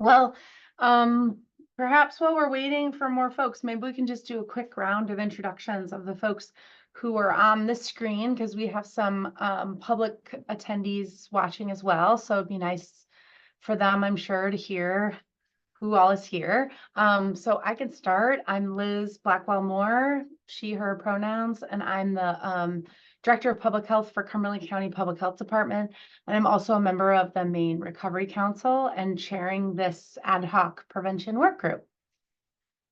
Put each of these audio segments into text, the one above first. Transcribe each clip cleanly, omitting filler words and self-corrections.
Well, um, perhaps while we're waiting for more folks, maybe we can just do a quick round of introductions of the folks who are on the screen, because we have some public attendees watching as well. So it'd be nice for them, I'm sure, to hear who all is here. So I can start. I'm Liz Blackwell-Moore, she, her pronouns, and I'm the Director of Public Health for Cumberland County Public Health Department. And I'm also a member of the Maine Recovery Council and chairing this ad hoc prevention work group.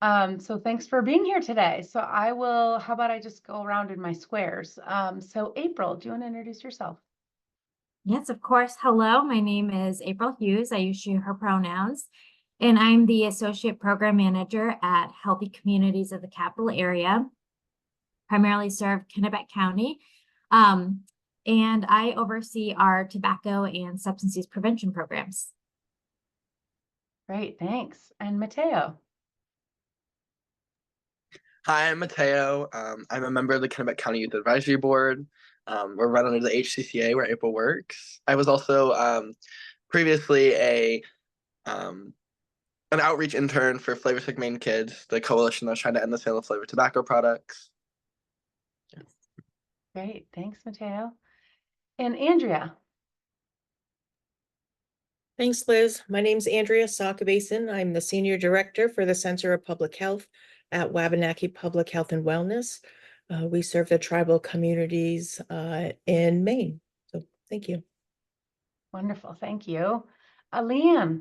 So thanks for being here today. So how about I just go around in my squares? So April, do you want to introduce yourself? Yes, of course. Hello, my name is April Hughes. I use she, her pronouns, and I'm the Associate Program Manager at Healthy Communities of the Capital Area, primarily serve Kennebec County. And I oversee our tobacco and substance use prevention programs. Great, thanks. And Mateo. Hi, I'm Mateo. I'm a member of the Kennebec County Youth Advisory Board. We're run under the HCCA where April works. I was also previously an outreach intern for Flavor Stick Maine Kids, the coalition that's trying to end the sale of flavored tobacco products. Yeah. Great, thanks, Mateo. And Andrea. Thanks, Liz. My name's Andrea Sakabason. I'm the Senior Director for the Center of Public Health at Wabanaki Public Health and Wellness. We serve the tribal communities in Maine. So thank you. Wonderful, thank you. Leanne.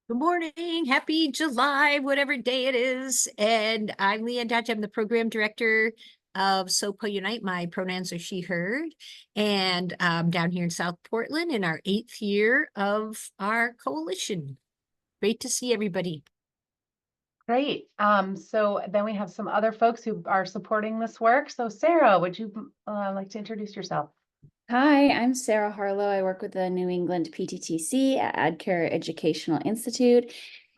Good morning, happy July, whatever day it is. And I'm Leanne Dodge. I'm the program director of SOPA Unite. My pronouns are she, her, and down here in South Portland in our 8th year of our coalition. Great to see everybody. Great. So then we have some other folks who are supporting this work. So Sarah, would you like to introduce yourself? Hi, I'm Sarah Harlow. I work with the New England PTTC at AdCare Educational Institute,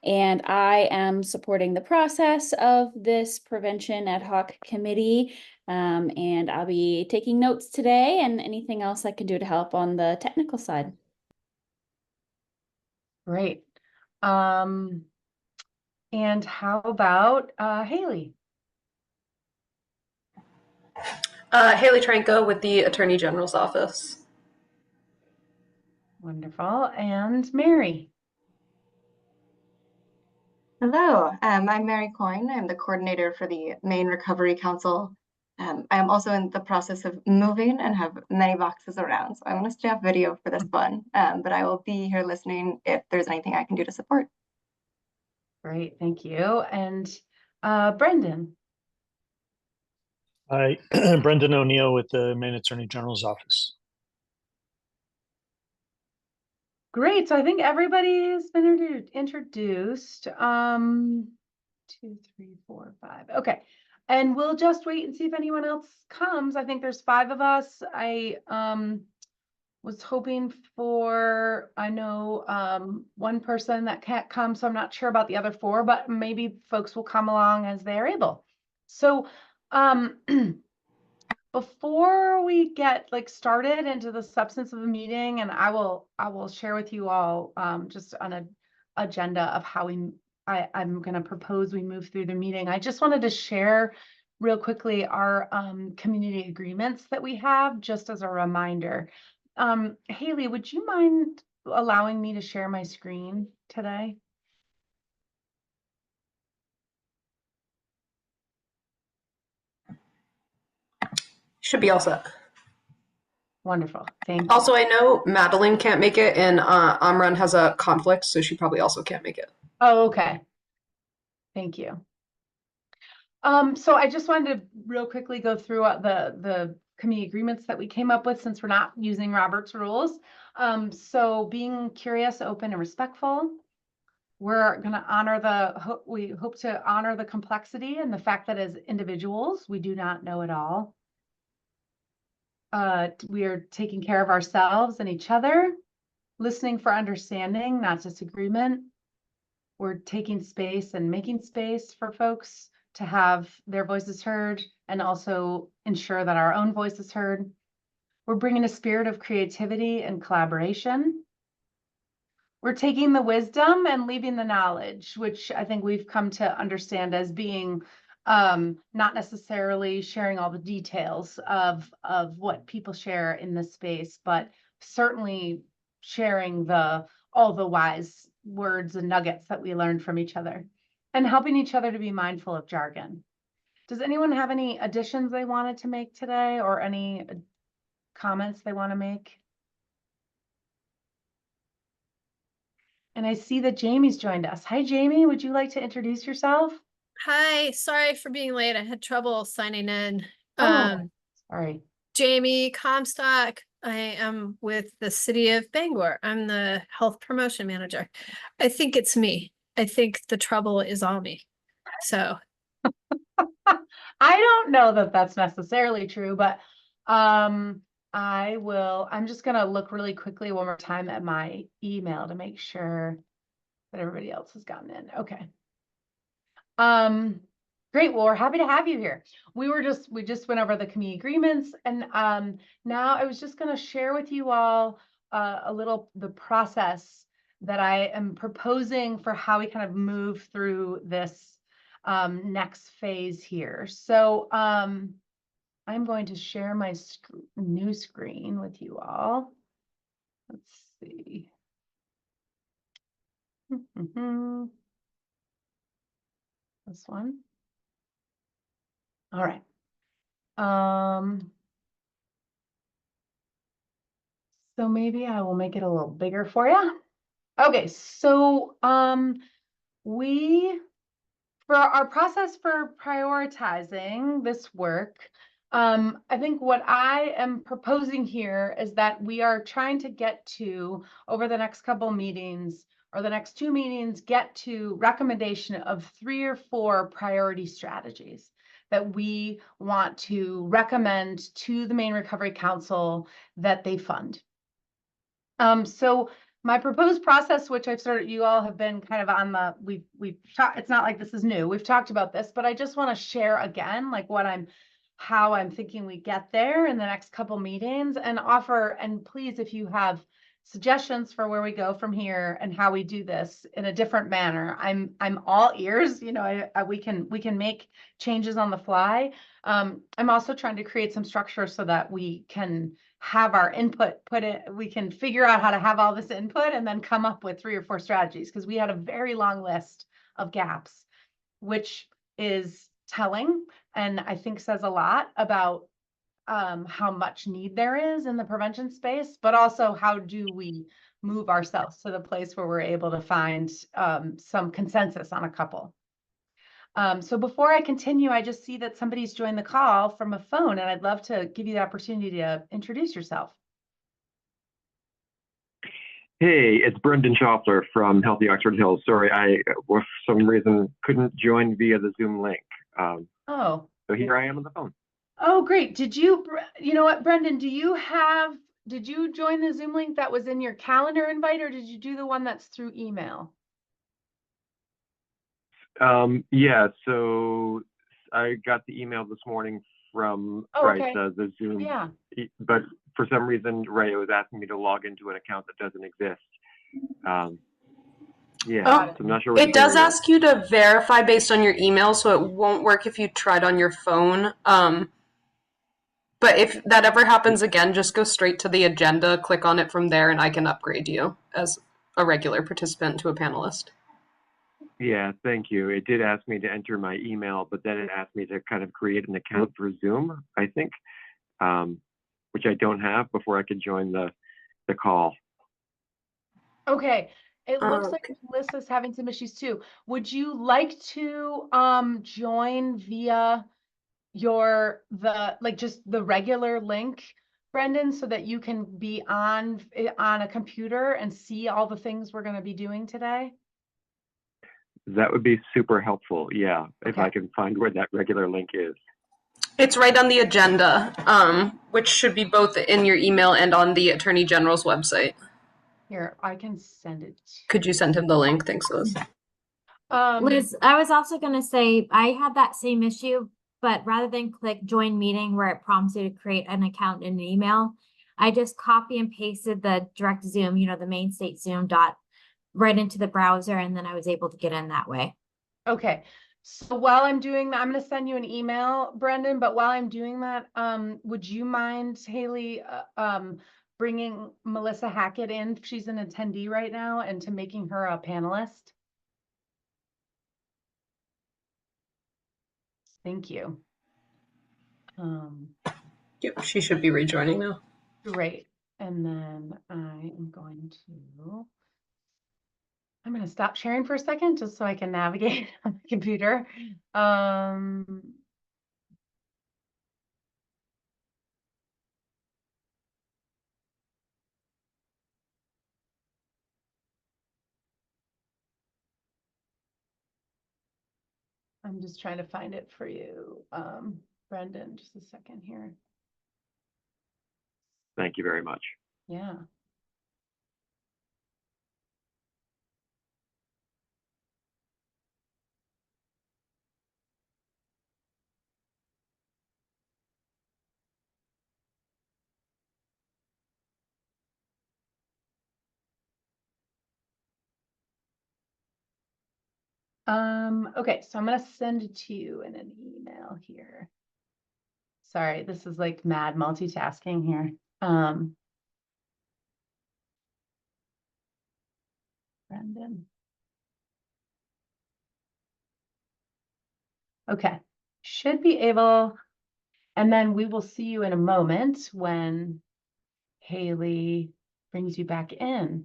and I am supporting the process of this prevention ad hoc committee. And I'll be taking notes today and anything else I can do to help on the technical side. Great. And how about Haley? Haley Tranco with the Attorney General's Office. Wonderful. And Mary? Hello, I'm Mary Coyne. I'm the coordinator for the Maine Recovery Council. I am also in the process of moving and have many boxes around, so I want to stay off video for this one, but I will be here listening if there's anything I can do to support. Great, thank you. And Brendan? Hi, Brendan O'Neill with the Maine Attorney General's Office. Great, so I think everybody's been introduced. 2, 3, 4, 5. Okay, and we'll just wait and see if anyone else comes. I think there's 5 of us. I was hoping for, I know one person that can't come, so I'm not sure about the other 4, but maybe folks will come along as they're able. So before we get started into the substance of the meeting, and I will share with you all just on an agenda of how I'm going to propose we move through the meeting. I just wanted to share real quickly our community agreements that we have, just as a reminder. Haley, would you mind allowing me to share my screen today? Should be all set. Wonderful, thank you. Also, I know Madeline can't make it, and Amran has a conflict, so she probably also can't make it. Oh, okay. Thank you. So I just wanted to real quickly go through the committee agreements that we came up with, since we're not using Robert's rules. So being curious, open, and respectful. We're going to honor we hope to honor the complexity and the fact that as individuals, we do not know it all. We are taking care of ourselves and each other, listening for understanding, not disagreement. We're taking space and making space for folks to have their voices heard and also ensure that our own voice is heard. We're bringing a spirit of creativity and collaboration. we're taking the wisdom and leaving the knowledge, which I think we've come to understand as being not necessarily sharing all the details of what people share in this space, but certainly sharing all the wise words and nuggets that we learned from each other and helping each other to be mindful of jargon. Does anyone have any additions they wanted to make today or any comments they want to make? And I see that Jamie's joined us. Hi, Jamie. Would you like to introduce yourself? Hi, sorry for being late. I had trouble signing in. Oh, sorry. Jamie Comstock. I am with the city of Bangor. I'm the health promotion manager. I think it's me. I think the trouble is on me. So I don't know that that's necessarily true, but I'm just gonna look really quickly one more time at my email to make sure that everybody else has gotten in. Okay. Great. Well, we're happy to have you here. We just went over the community agreements, and now I was just going to share with you all the process that I am proposing for how we kind of move through this next phase here. So I'm going to share my new screen with you all. Let's see. This one. All right. So maybe I will make it a little bigger for you. Okay, so for our process for prioritizing this work, I think what I am proposing here is that we are trying to get to, over the next couple meetings or the next 2 meetings, get to recommendation of 3 or 4 priority strategies that we want to recommend to the Maine Recovery Council that they fund. So my proposed process, which I've started, you all have been kind of on the, we've talked, it's not like this is new. We've talked about this, but I just want to share again, like how I'm thinking we get there in the next couple meetings and offer, and please, if you have suggestions for where we go from here and how we do this in a different manner, I'm all ears. You know, we can make changes on the fly. I'm also trying to create some structure so that we can have our input we can figure out how to have all this input and then come up with 3 or 4 strategies, because we had a very long list of gaps, which is telling and I think says a lot about how much need there is in the prevention space, but also how do we move ourselves to the place where we're able to find some consensus on a couple. So before I continue, I just see that somebody's joined the call from a phone, and I'd love to give you the opportunity to introduce yourself. Hey, it's Brendan Schaffler from Healthy Oxford Hills. Sorry, I, for some reason, couldn't join via the Zoom link. So here I am on the phone. Oh, great. You know what, Brendan, did you join the Zoom link that was in your calendar invite, or did you do the one that's through email? Yeah, so I got the email this morning from the Zoom, Yeah. But for some reason, Ray was asking me to log into an account that doesn't exist. Yeah, so I'm not sure what it does ask you to verify based on your email, so it won't work if you tried on your phone. But if that ever happens again, just go straight to the agenda, click on it from there, and I can upgrade you as a regular participant to a panelist. Yeah, thank you. It did ask me to enter my email, but then it asked me to kind of create an account for Zoom, I think, which I don't have before I could join the call. Okay. It looks like Melissa's having some issues too. Would you like to join via just the regular link, Brendan, so that you can be on a computer and see all the things we're going to be doing today? That would be super helpful. Yeah, Okay. if I can find where that regular link is. It's right on the agenda, which should be both in your email and on the Attorney General's website. Here, I can send it. Could you send him the link? Thanks, Liz. Liz, I was also going to say I had that same issue, but rather than click join meeting where it prompts you to create an account in an email, I just copy and pasted the direct Zoom, the Maine State Zoom right into the browser, and then I was able to get in that way. Okay, so while I'm doing that, I'm gonna send you an email, Brendan, but while I'm doing that, would you mind, Haley, bringing Melissa Hackett in? She's an attendee right now, and to making her a panelist? Thank you. Yep, she should be rejoining now. Great. And then I'm going to stop sharing for a second just so I can navigate on the computer. I'm just trying to find it for you, Brendan, just a second here. Thank you very much. Yeah. Okay, so I'm gonna send it to you in an email here. Sorry, this is like mad multitasking here. Brendan. Okay, should be able, and then we will see you in a moment when Haley brings you back in.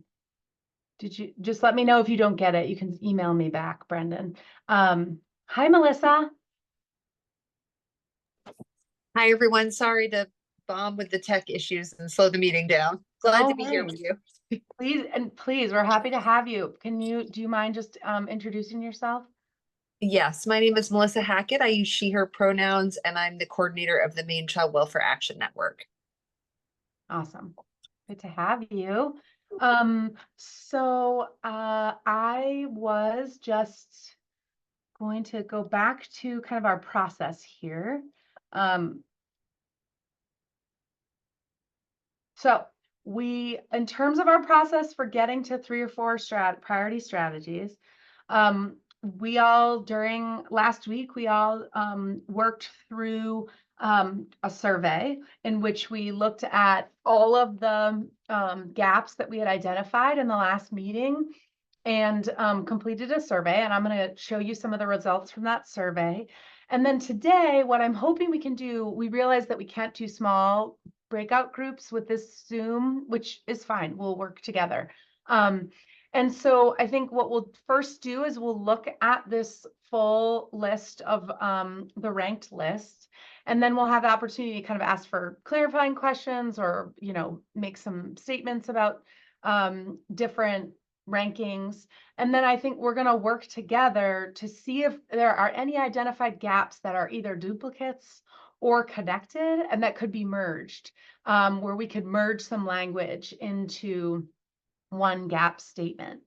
Did you just let me know if you don't get it? You can email me back, Brendan. Hi, Melissa. Hi, everyone. Sorry to bomb with the tech issues and slow the meeting down. Glad No to be here worries. with you. Please, we're happy to have you. Do you mind just introducing yourself? Yes, my name is Melissa Hackett. I use she, her pronouns, and I'm the coordinator of the Maine Child Welfare Action Network. Awesome. Good to have you. I was just going to go back to kind of our process here. So in terms of our process for getting to 3 or 4 priority strategies, during last week, we all worked through a survey in which we looked at all of the gaps that we had identified in the last meeting and completed a survey. And I'm going to show you some of the results from that survey. And then today, what I'm hoping we can do, we realize that we can't do small breakout groups with this Zoom, which is fine. We'll work together. And so I think what we'll first do is we'll look at this full list of the ranked list, and then we'll have the opportunity to kind of ask for clarifying questions or, make some statements about different rankings. And then I think we're going to work together to see if there are any identified gaps that are either duplicates or connected and that could be merged, where we could merge some language into one gap statement.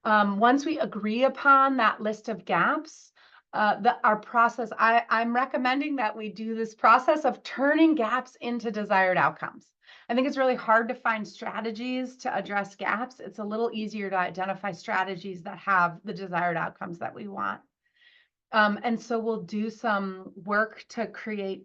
Once we agree upon that list of gaps, our process, I'm recommending that we do this process of turning gaps into desired outcomes. I think it's really hard to find strategies to address gaps. It's a little easier to identify strategies that have the desired outcomes that we want. And so we'll do some work to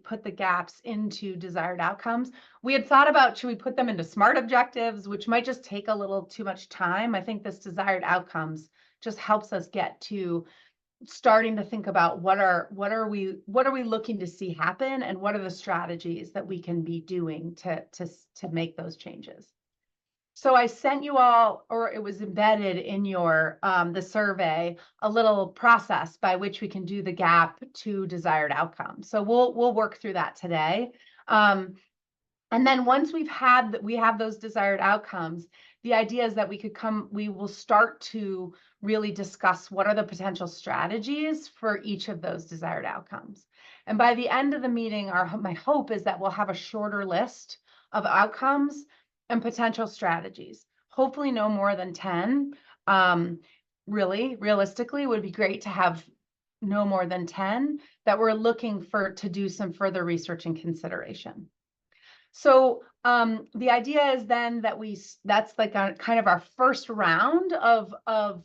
put the gaps into desired outcomes. We had thought about, should we put them into SMART objectives, which might just take a little too much time. I think this desired outcomes just helps us get to starting to think about what are we looking to see happen, and what are the strategies that we can be doing to make those changes. So I sent you all, or it was embedded in your the survey, a little process by which we can do the gap to desired outcomes. So we'll work through that today. And then once we have those desired outcomes, the idea is that we will start to really discuss what are the potential strategies for each of those desired outcomes. And by the end of the meeting, my hope is that we'll have a shorter list of outcomes and potential strategies. Hopefully no more than 10. Realistically, it would be great to have no more than 10 that we're looking to do some further research and consideration. So the idea is then that that's like kind of our first round of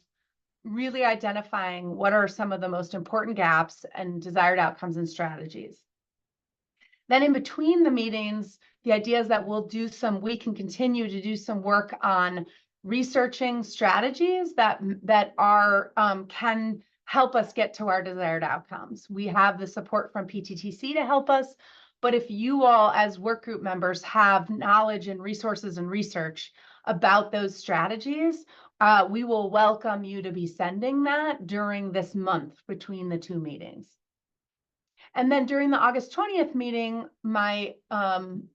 really identifying what are some of the most important gaps and desired outcomes and strategies. Then in between the meetings, the idea is that we can continue to do some work on researching strategies that can help us get to our desired outcomes. We have the support from PTTC to help us, but if you all as work group members have knowledge and resources and research about those strategies, we will welcome you to be sending that during this month between the two meetings. And then during the August 20th meeting, my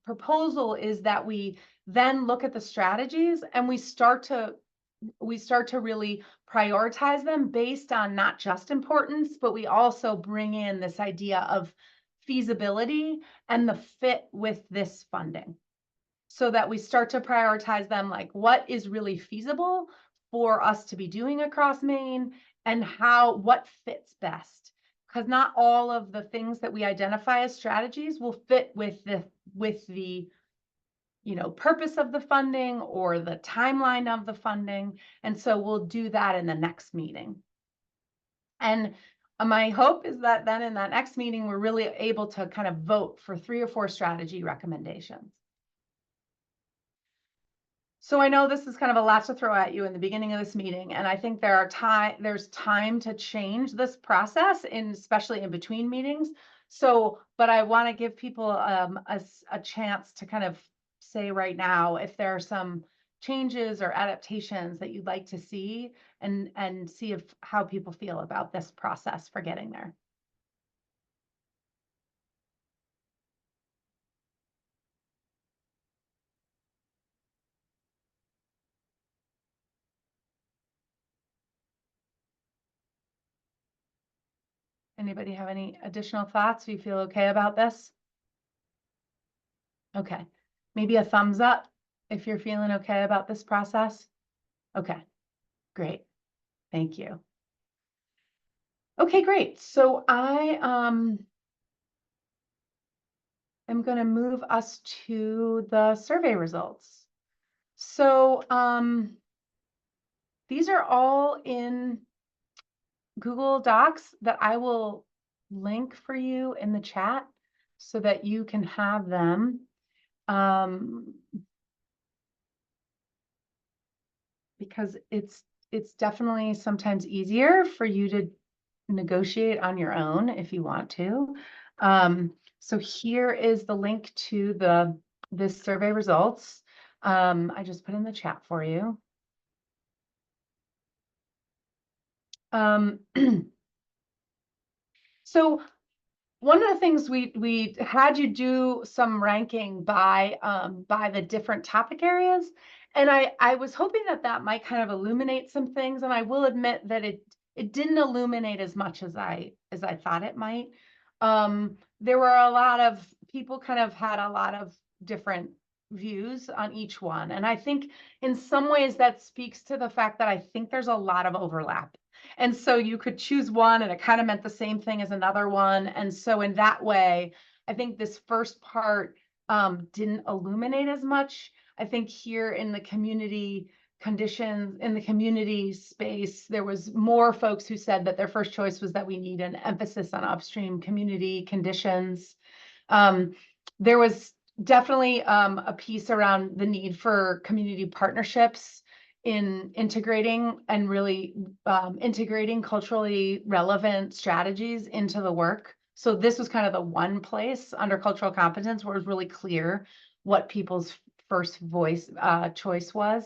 proposal is that we then look at the strategies and we start to really prioritize them based on not just importance, but we also bring in this idea of feasibility and the fit with this funding, so that we start to prioritize them, like what is really feasible for us to be doing across Maine and what fits best. Because not all of the things that we identify as strategies will fit with the purpose of the funding or the timeline of the funding. And so we'll do that in the next meeting. And my hope is that then in that next meeting, we're really able to kind of vote for 3 or 4 strategy recommendations. So I know this is kind of a lot to throw at you in the beginning of this meeting, and I think there's time to change this process, especially in between meetings. So, but I want to give people a chance to kind of say right now if there are some changes or adaptations that you'd like to see, and see how people feel about this process for getting there. Anybody have any additional thoughts? Do you feel okay about this? Okay, maybe a thumbs up if you're feeling okay about this process. Okay, great. Thank you. Okay, great. So I am going to move us to the survey results. So these are all in Google Docs that I will link for you in the chat so that you can have them. Because it's definitely sometimes easier for you to negotiate on your own if you want to. So here is the link to this survey results. I just put in the chat for you. So one of the things we had you do some ranking by the different topic areas, and I was hoping that might kind of illuminate some things, and I will admit that it didn't illuminate as much as I thought it might. There were a lot of people kind of had a lot of different views on each one, and I think in some ways that speaks to the fact that I think there's a lot of overlap. And so you could choose one and it kind of meant the same thing as another one. And so in that way, I think this first part didn't illuminate as much. I think here in the community conditions, in the community space, there was more folks who said that their first choice was that we need an emphasis on upstream community conditions. There was definitely a piece around the need for community partnerships in integrating and really integrating culturally relevant strategies into the work. So this was kind of the one place under cultural competence where it was really clear what people's first choice was.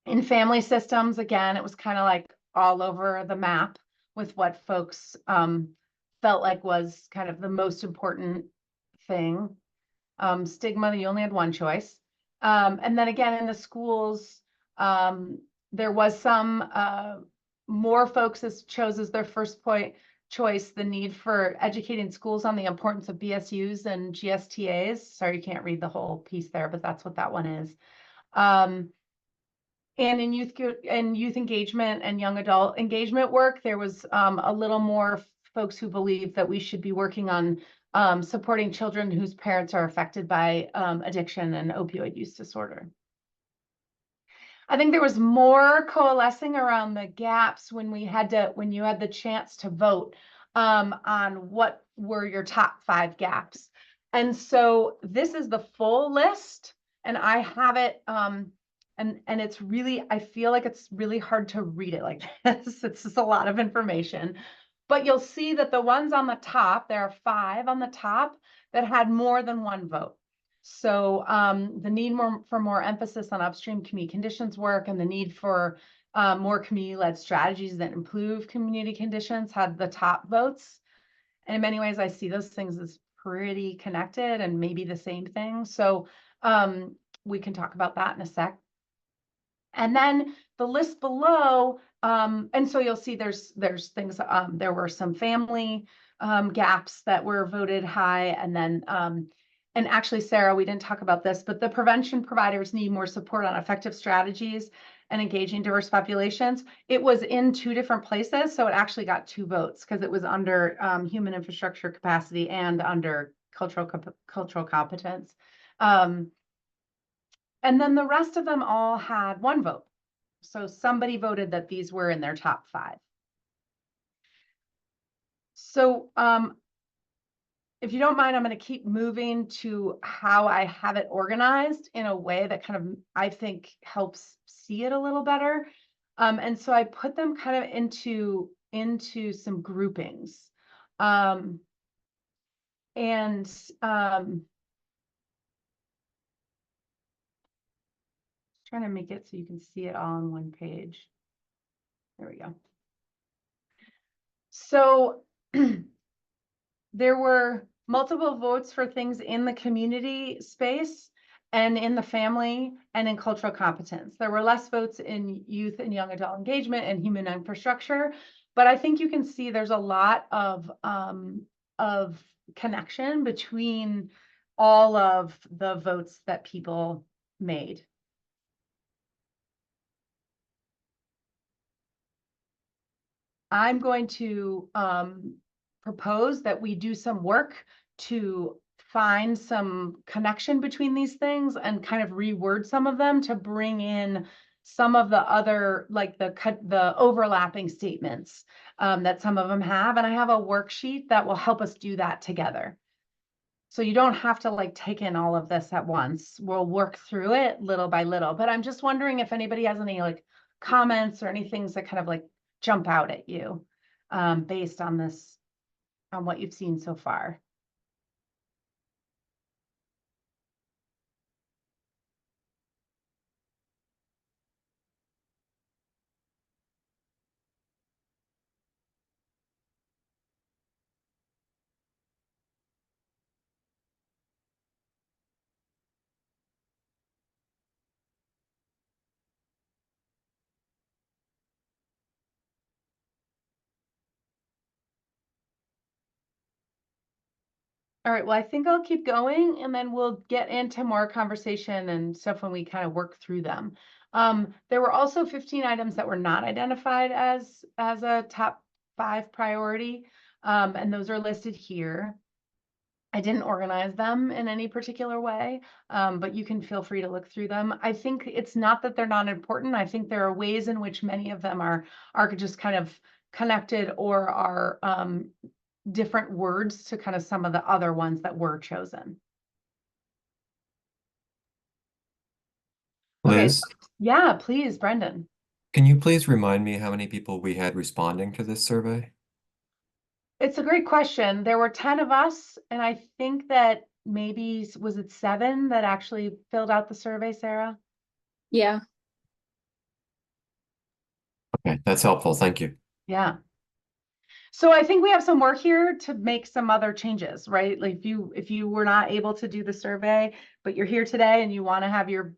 In family systems, again, it was kind of like all over the map with what folks felt like was kind of the most important thing. Stigma, you only had one choice. And then again, in the schools, there was some more folks chose as their first choice the need for educating schools on the importance of BSUs and GSTAs. Sorry, you can't read the whole piece there, but that's what that one is. And in youth engagement and young adult engagement work, there was a little more folks who believe that we should be working on supporting children whose parents are affected by addiction and opioid use disorder. I think there was more coalescing around the gaps when you had the chance to vote on what were your top 5 gaps. And so this is the full list, and I have it, and it's really, I feel like it's really hard to read it like this. It's just a lot of information. But you'll see that the ones on the top, there are 5 on the top that had more than 1 vote. So the need for more emphasis on upstream community conditions work and the need for more community-led strategies that improve community conditions had the top votes. And in many ways, I see those things as pretty connected and maybe the same thing. So we can talk about that in a sec. And then the list below, and so you'll see there's things, there were some family gaps that were voted high, and then and actually, Sarah, we didn't talk about this, but the prevention providers need more support on effective strategies and engaging diverse populations. It was in 2 different places, so it actually got 2 votes because it was under human infrastructure capacity and under cultural competence. And then the rest of them all had 1 vote. So somebody voted that these were in their top 5. So if you don't mind, I'm going to keep moving to how I have it organized in a way that kind of, I think, helps see it a little better. And so I put them kind of into some groupings. Trying to make it so you can see it all on one page. There we go. So there were multiple votes for things in the community space and in the family and in cultural competence. There were less votes in youth and young adult engagement and human infrastructure, but I think you can see there's a lot of connection between all of the votes that people made. I'm going to propose that we do some work to find some connection between these things and kind of reword some of them to bring in some of the other, like the overlapping statements that some of them have. And I have a worksheet that will help us do that together. So you don't have to like take in all of this at once. We'll work through it little by little, but I'm just wondering if anybody has any like comments or any things that kind of like jump out at you based on this, on what you've seen so far. All right, well, I think I'll keep going and then we'll get into more conversation and stuff when we kind of work through them. There were also 15 items that were not identified as a top 5 priority, and those are listed here. I didn't organize them in any particular way, but you can feel free to look through them. I think it's not that they're not important. I think there are ways in which many of them are just kind of connected or are different words to kind of some of the other ones that were chosen. Liz, Yeah, please, Brendan. can you please remind me how many people we had responding to this survey? It's a great question. There were 10 of us, and I think that maybe, was it 7 that actually filled out the survey, Sarah? Yeah. Okay, that's helpful. Thank you. Yeah. So I think we have some work here to make some other changes, right? Like if you were not able to do the survey, but you're here today and you want to have your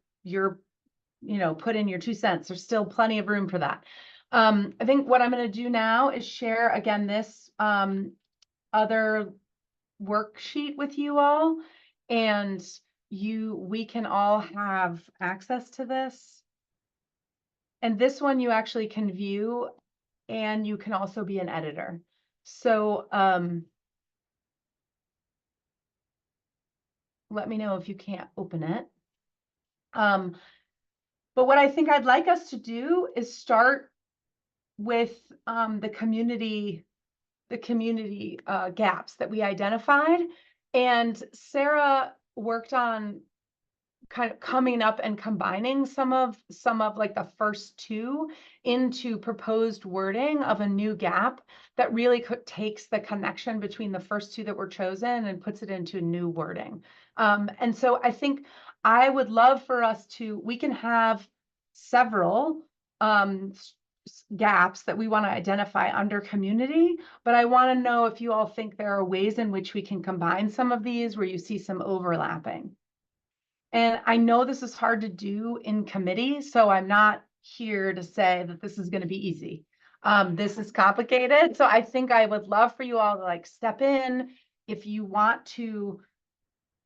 put in your 2 cents, there's still plenty of room for that. I think what I'm going to do now is share again this other worksheet with you all, and we can all have access to this. And this one you actually can view, and you can also be an editor. So let me know if you can't open it. But what I think I'd like us to do is start with the community gaps that we identified. And Sarah worked on kind of coming up and combining some of like the first two into proposed wording of a new gap that really takes the connection between the first two that were chosen and puts it into new wording. And so I think I would love for us to, we can have several gaps that we want to identify under community, but I want to know if you all think there are ways in which we can combine some of these where you see some overlapping. And I know this is hard to do in committee, so I'm not here to say that this is going to be easy. This is complicated, so I think I would love for you all to like step in if you want to,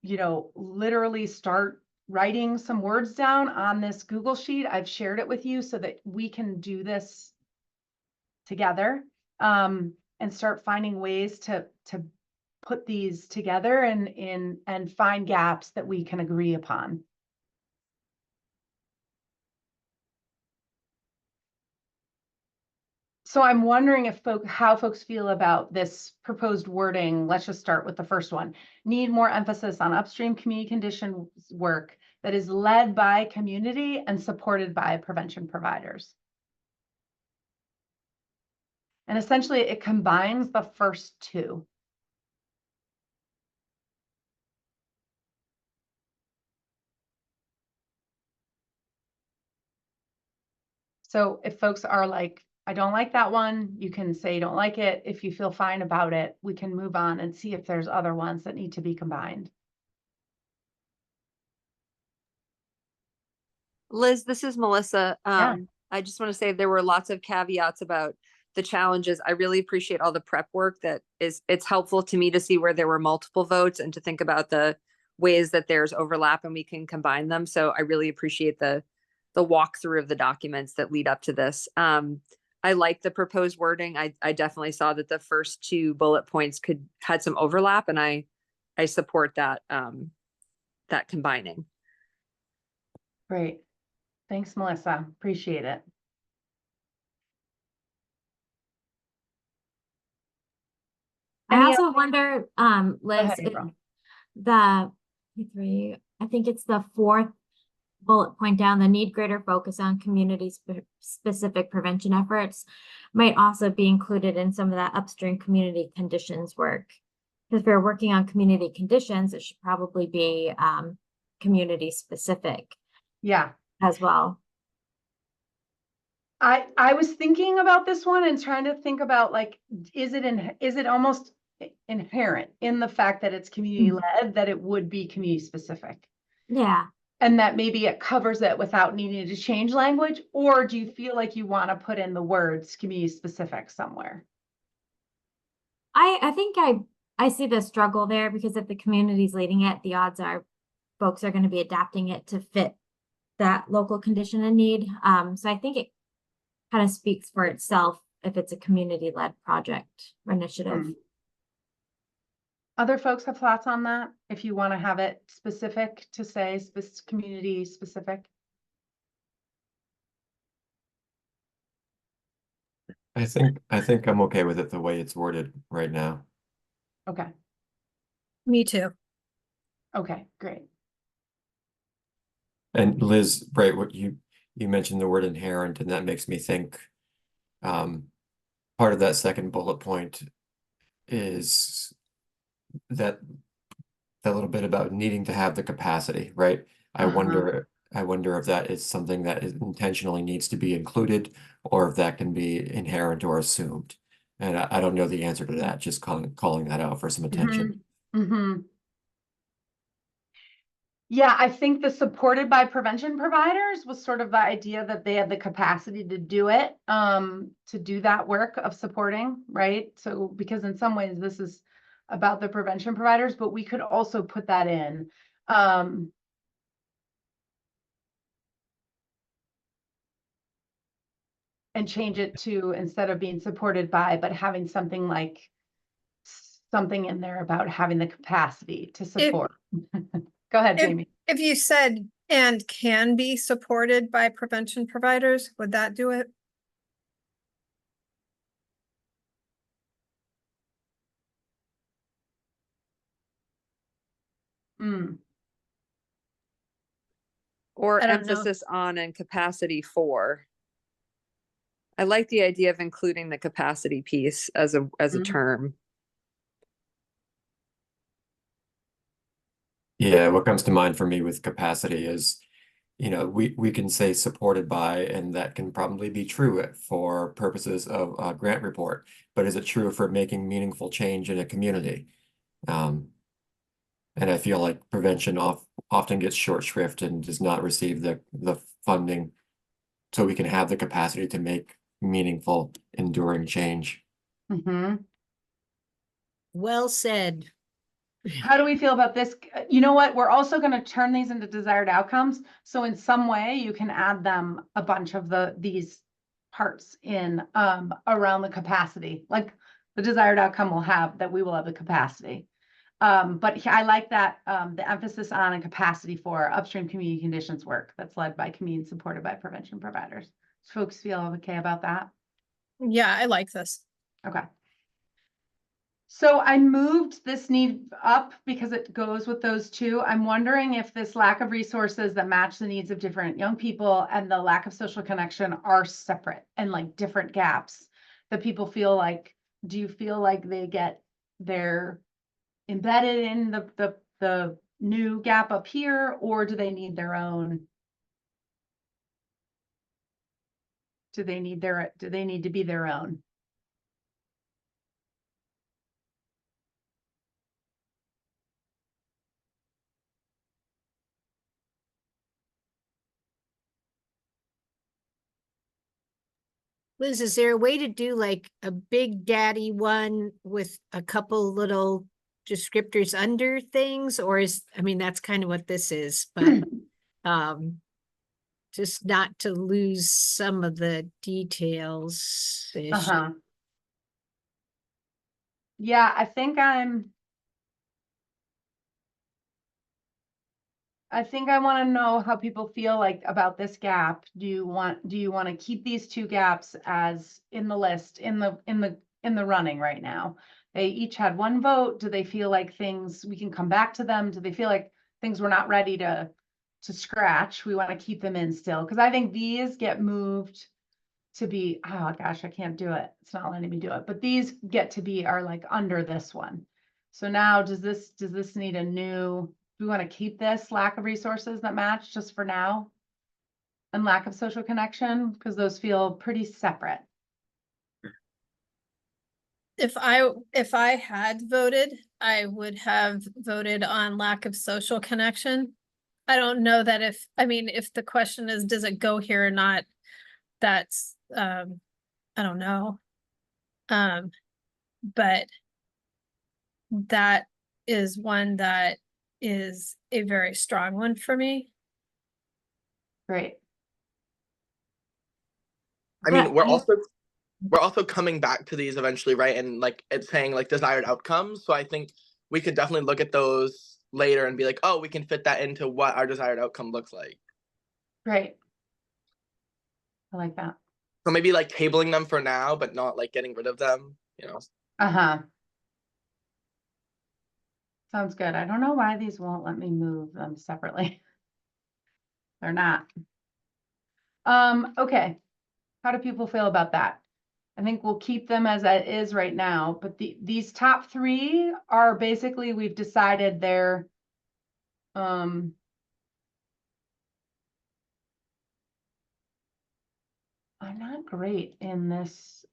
you know, literally start writing some words down on this Google sheet. I've shared it with you so that we can do this together, and start finding ways to put these together and find gaps that we can agree upon. So I'm wondering if how folks feel about this proposed wording. Let's just start with the first one. Need more emphasis on upstream community conditions work that is led by community and supported by prevention providers. And essentially it combines the first two. So if folks are like, I don't like that one, you can say you don't like it. If you feel fine about it, we can move on and see if there's other ones that need to be combined. Liz, this is Melissa. Yeah. I just want to say there were lots of caveats about the challenges. I really appreciate all the prep work it's helpful to me to see where there were multiple votes and to think about the ways that there's overlap and we can combine them. So I really appreciate the walkthrough of the documents that lead up to this. I like the proposed wording. I definitely saw that the first two bullet points had some overlap, and I support that that combining. Great. Thanks, Melissa. Appreciate it. I also wonder, Liz, ahead, if April. the three, I think it's the fourth bullet point down, the need greater focus on community specific prevention efforts might also be included in some of that upstream community conditions work. Because if we're working on community conditions, it should probably be community specific. Yeah. As well. I was thinking about this one and trying to think about like, is it almost inherent in the fact that it's community led that it would be community specific? Yeah. And that maybe it covers it without needing to change language, or do you feel like you want to put in the words community specific somewhere? I think I see the struggle there because if the community's leading it, the odds are folks are going to be adapting it to fit that local condition and need. So I think it kind of speaks for itself if it's a community-led project or initiative. Other folks have thoughts on that? If you want to have it specific to say community specific? I think I'm okay with it the way it's worded right now. Okay. Me too. Okay, great. And Liz, right, what you mentioned the word inherent, and that makes me think part of that second bullet point is that little bit about needing to have the capacity, right? I wonder if that is something that intentionally needs to be included, or if that can be inherent or assumed. And I don't know the answer to that, just calling that out for some attention. Yeah, I think the supported by prevention providers was sort of the idea that they had the capacity to do it, to do that work of supporting, right? So, because in some ways this is about the prevention providers, but we could also put that in. And change it to, instead of being supported by, but having something like something in there about having the capacity to support. Go ahead, If, Jamie. if you said and can be supported by prevention providers, would that do it? Mm, Or I don't know. emphasis on and capacity for. I like the idea of including the capacity piece as a Mhm. term. Yeah, what comes to mind for me with capacity is, we can say supported by, and that can probably be true for purposes of a grant report, but is it true for making meaningful change in a community? And I feel like prevention often gets short shrift and does not receive the funding so we can have the capacity to make meaningful, enduring change. Mhm. Well said. How do we feel about this? You know what? We're also going to turn these into desired outcomes. So in some way, you can add them a bunch of these parts in around the capacity. Like the desired outcome will have that we will have the capacity. But I like that the emphasis on and capacity for upstream community conditions work that's led by community supported by prevention providers. Does folks feel okay about that? Yeah, I like this. Okay. So I moved this need up because it goes with those two. I'm wondering if this lack of resources that match the needs of different young people and the lack of social connection are separate and like different gaps that people feel like, do you feel like they're embedded in the new gap up here, or do they need their own? Do they need to be their own? Liz, is there a way to do like a big daddy one with a couple little descriptors under things? Or I mean, that's kind of what this is, but just not to lose some of the details. Uh-huh. Yeah, I think I want to know how people feel like about this gap. Do you want to keep these two gaps as in the list in the running right now? They each had one vote. Do they feel like we can come back to them? Do they feel like things were not ready to scratch? We want to keep them in still because I think these get moved to be, oh gosh, I can't do it. It's not letting me do it. But these get to be are like under this one. So now does this need a new, do we want to keep this lack of resources that match just for now? And lack of social connection, because those feel pretty separate. If I had voted, I would have voted on lack of social connection. I don't know that if the question is, does it go here or not? That's, I don't know. But that is one that is a very strong one for me. Great. I mean, we're also coming back to these eventually, right? And like it's saying like desired outcomes. So I think we could definitely look at those later and be like, oh, we can fit that into what our desired outcome looks like. Great. I like that. So maybe like tabling them for now, but not like getting rid of them, Uh-huh. Sounds good. I don't know why these won't let me move them separately. They're not. Okay. How do people feel about that? I think we'll keep them as it is right now, but these top three are basically, we've decided they're I'm not great in this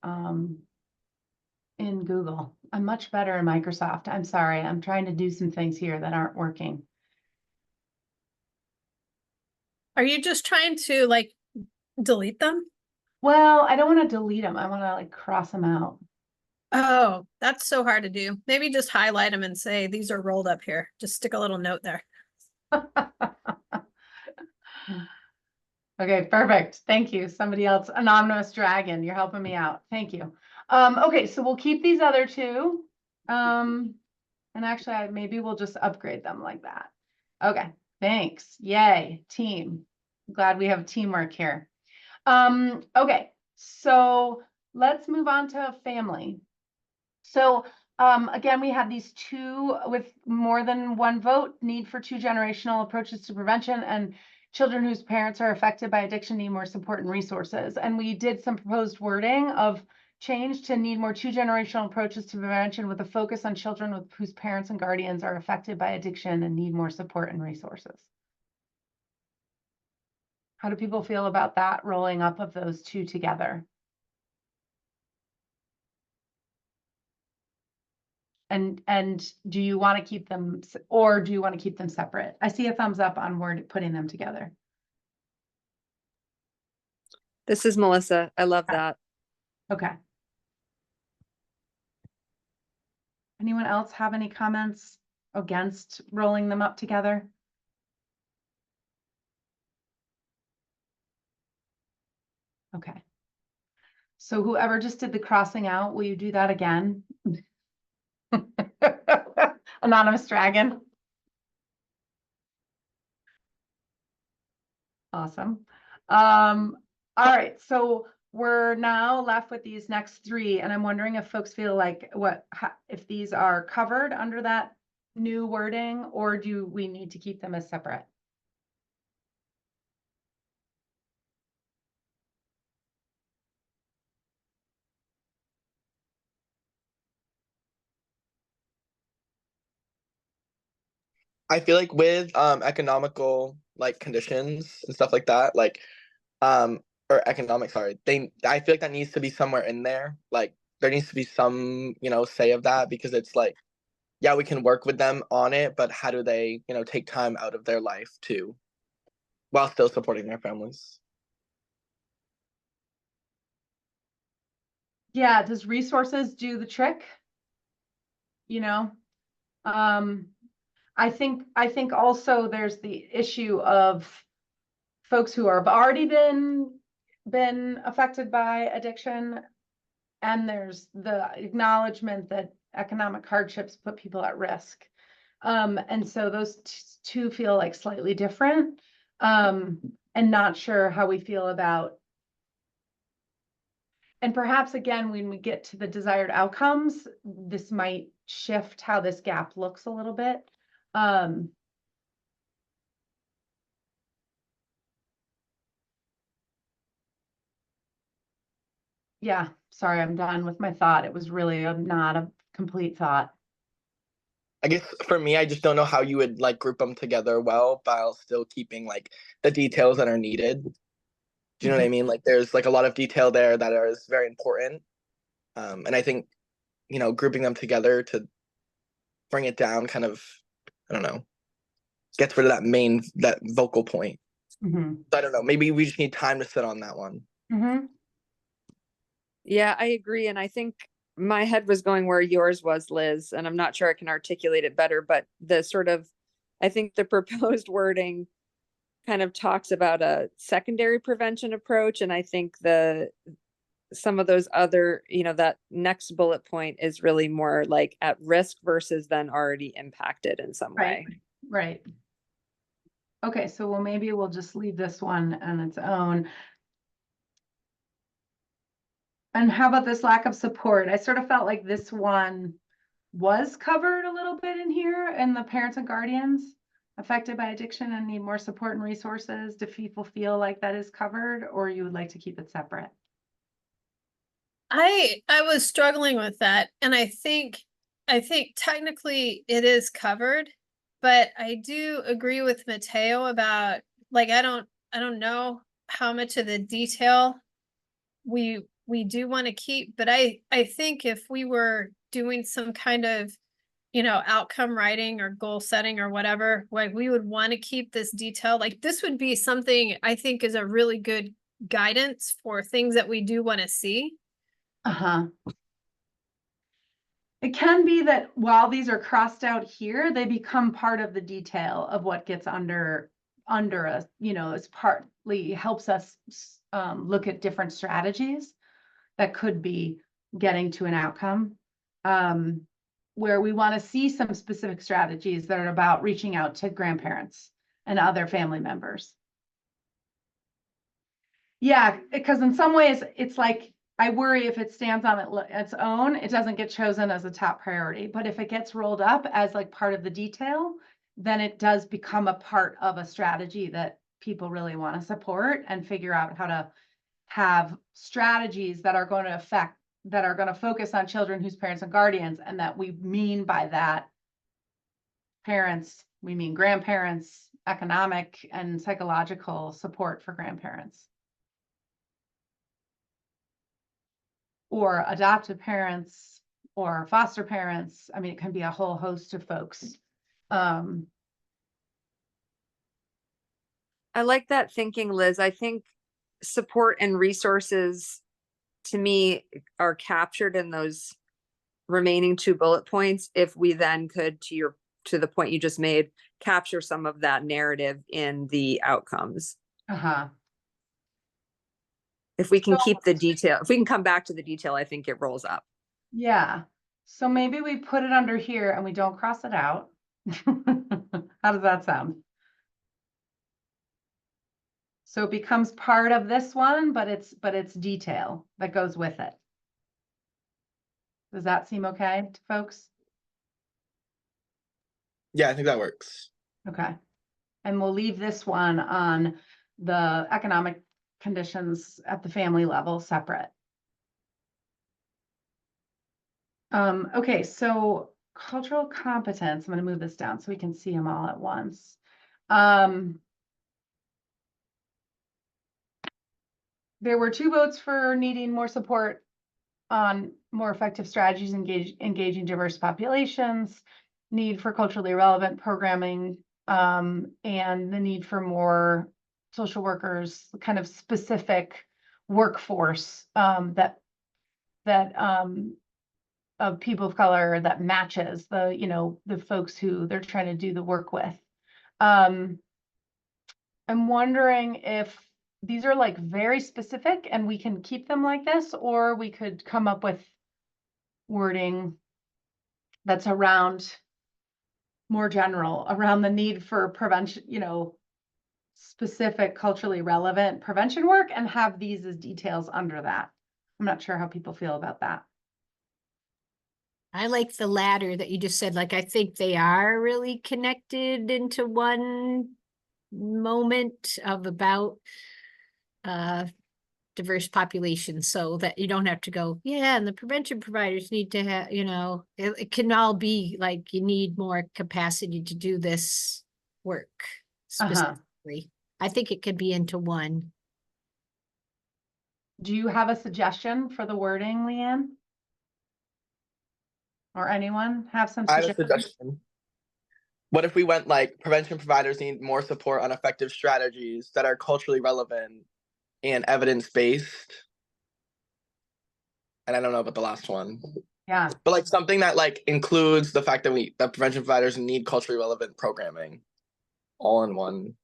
in Google. I'm much better in Microsoft. I'm sorry. I'm trying to do some things here that aren't working. Are you just trying to like delete them? Well, I don't want to delete them. I want to like cross them out. Oh, that's so hard to do. Maybe just highlight them and say, these are rolled up here. Just stick a little note there. Okay, perfect. Thank you. Somebody else, Anonymous Dragon, you're helping me out. Thank you. Okay, so we'll keep these other two. And actually, maybe we'll just upgrade them like that. Okay, thanks. Yay, team. Glad we have teamwork here. Okay, so let's move on to family. So again, we have these two with more than one vote, need for two generational approaches to prevention, and children whose parents are affected by addiction need more support and resources. And we did some proposed wording of change to need more two generational approaches to prevention with a focus on children whose parents and guardians are affected by addiction and need more support and resources. How do people feel about that rolling up of those two together? And do you want to keep them, or do you want to keep them separate? I see a thumbs up on word putting them together. This is Melissa. I love that. Okay. Anyone else have any comments against rolling them up together? Okay. So whoever just did the crossing out, will you do that again? Anonymous Dragon. Awesome. All right, so we're now left with these next three, and I'm wondering if folks feel like if these are covered under that new wording, or do we need to keep them as separate? I feel like with economical like conditions and stuff like that, like or economic, sorry, I feel like that needs to be somewhere in there. Like there needs to be some, say of that, because it's like, yeah, we can work with them on it, but how do they, take time out of their life too, while still supporting their families? Yeah, does resources do the trick? I think also there's the issue of folks who have already been affected by addiction, and there's the acknowledgement that economic hardships put people at risk. And so those two feel like slightly different, and not sure how we feel about. And perhaps again, when we get to the desired outcomes, this might shift how this gap looks a little bit. Yeah, sorry, I'm done with my thought. It was really not a complete thought. I guess for me, I just don't know how you would like group them together well while still keeping like the details that are needed. Do you know what I mean? Like there's like a lot of detail there that is very important. And I think, grouping them together to bring it down kind of, I don't know, gets rid of that vocal point. Mm-hmm. So I don't know, maybe we just need time to sit on that one. Mm-hmm. Yeah, I agree. And I think my head was going where yours was, Liz, and I'm not sure I can articulate it better, but I think the proposed wording kind of talks about a secondary prevention approach. And I think some of those other, that next bullet point is really more like at risk versus then already impacted in some way. Right. Okay, so maybe we'll just leave this one on its own. And how about this lack of support? I sort of felt like this one was covered a little bit in here, and the parents and guardians affected by addiction and need more support and resources. Do people feel like that is covered, or you would like to keep it separate? I was struggling with that, and I think technically it is covered, but I do agree with Mateo about like I don't know how much of the detail we do want to keep, but I think if we were doing some kind of outcome writing or goal setting or whatever, like we would want to keep this detail. Like this would be something I think is a really good guidance for things that we do want to see. It can be that while these are crossed out here, they become part of the detail of what gets under us, it's partly helps us look at different strategies that could be getting to an outcome. where we want to see some specific strategies that are about reaching out to grandparents and other family members. Yeah, because in some ways it's like, I worry if it stands on its own, it doesn't get chosen as a top priority. But if it gets rolled up as like part of the detail, then it does become a part of a strategy that people really want to support and figure out how to have strategies that are going to focus on children whose parents and guardians, and that we mean by that parents, we mean grandparents, economic and psychological support for grandparents. Or adoptive parents or foster parents. I mean, it can be a whole host of folks. I like that thinking, Liz. I think support and resources to me are captured in those remaining 2 bullet points. If we then could, to the point you just made, capture some of that narrative in the outcomes. If we can keep the detail, if we can come back to the detail, I think it rolls up. Yeah. So maybe we put it under here and we don't cross it out. How does that sound? So it becomes part of this one, but it's detail that goes with it. Does that seem okay to folks? Yeah, I think that works. Okay. And we'll leave this one on the economic conditions at the family level separate. Okay, so cultural competence, I'm going to move this down so we can see them all at once. There were 2 votes for needing more support on more effective strategies engaging diverse populations, need for culturally relevant programming, and the need for more social workers, kind of specific workforce that of people of color that matches the folks who they're trying to do the work with. I'm wondering if these are like very specific and we can keep them like this, or we could come up with wording that's more general around the need for prevention, specific culturally relevant prevention work, and have these as details under that. I'm not sure how people feel about that. I like the latter that you just said. Like, I think they are really connected into one moment of about diverse population, so that you don't have to go, yeah, and the prevention providers need to have, it can all be like, you need more capacity to do this work specifically. I think it could be into one. Do you have a suggestion for the wording, Leanne? Or anyone have some I have a suggestions? suggestion. What if we went like prevention providers need more support on effective strategies that are culturally relevant and evidence-based? And I don't know about the last one. Yeah. But like something that like includes the fact that prevention providers need culturally relevant programming all in one.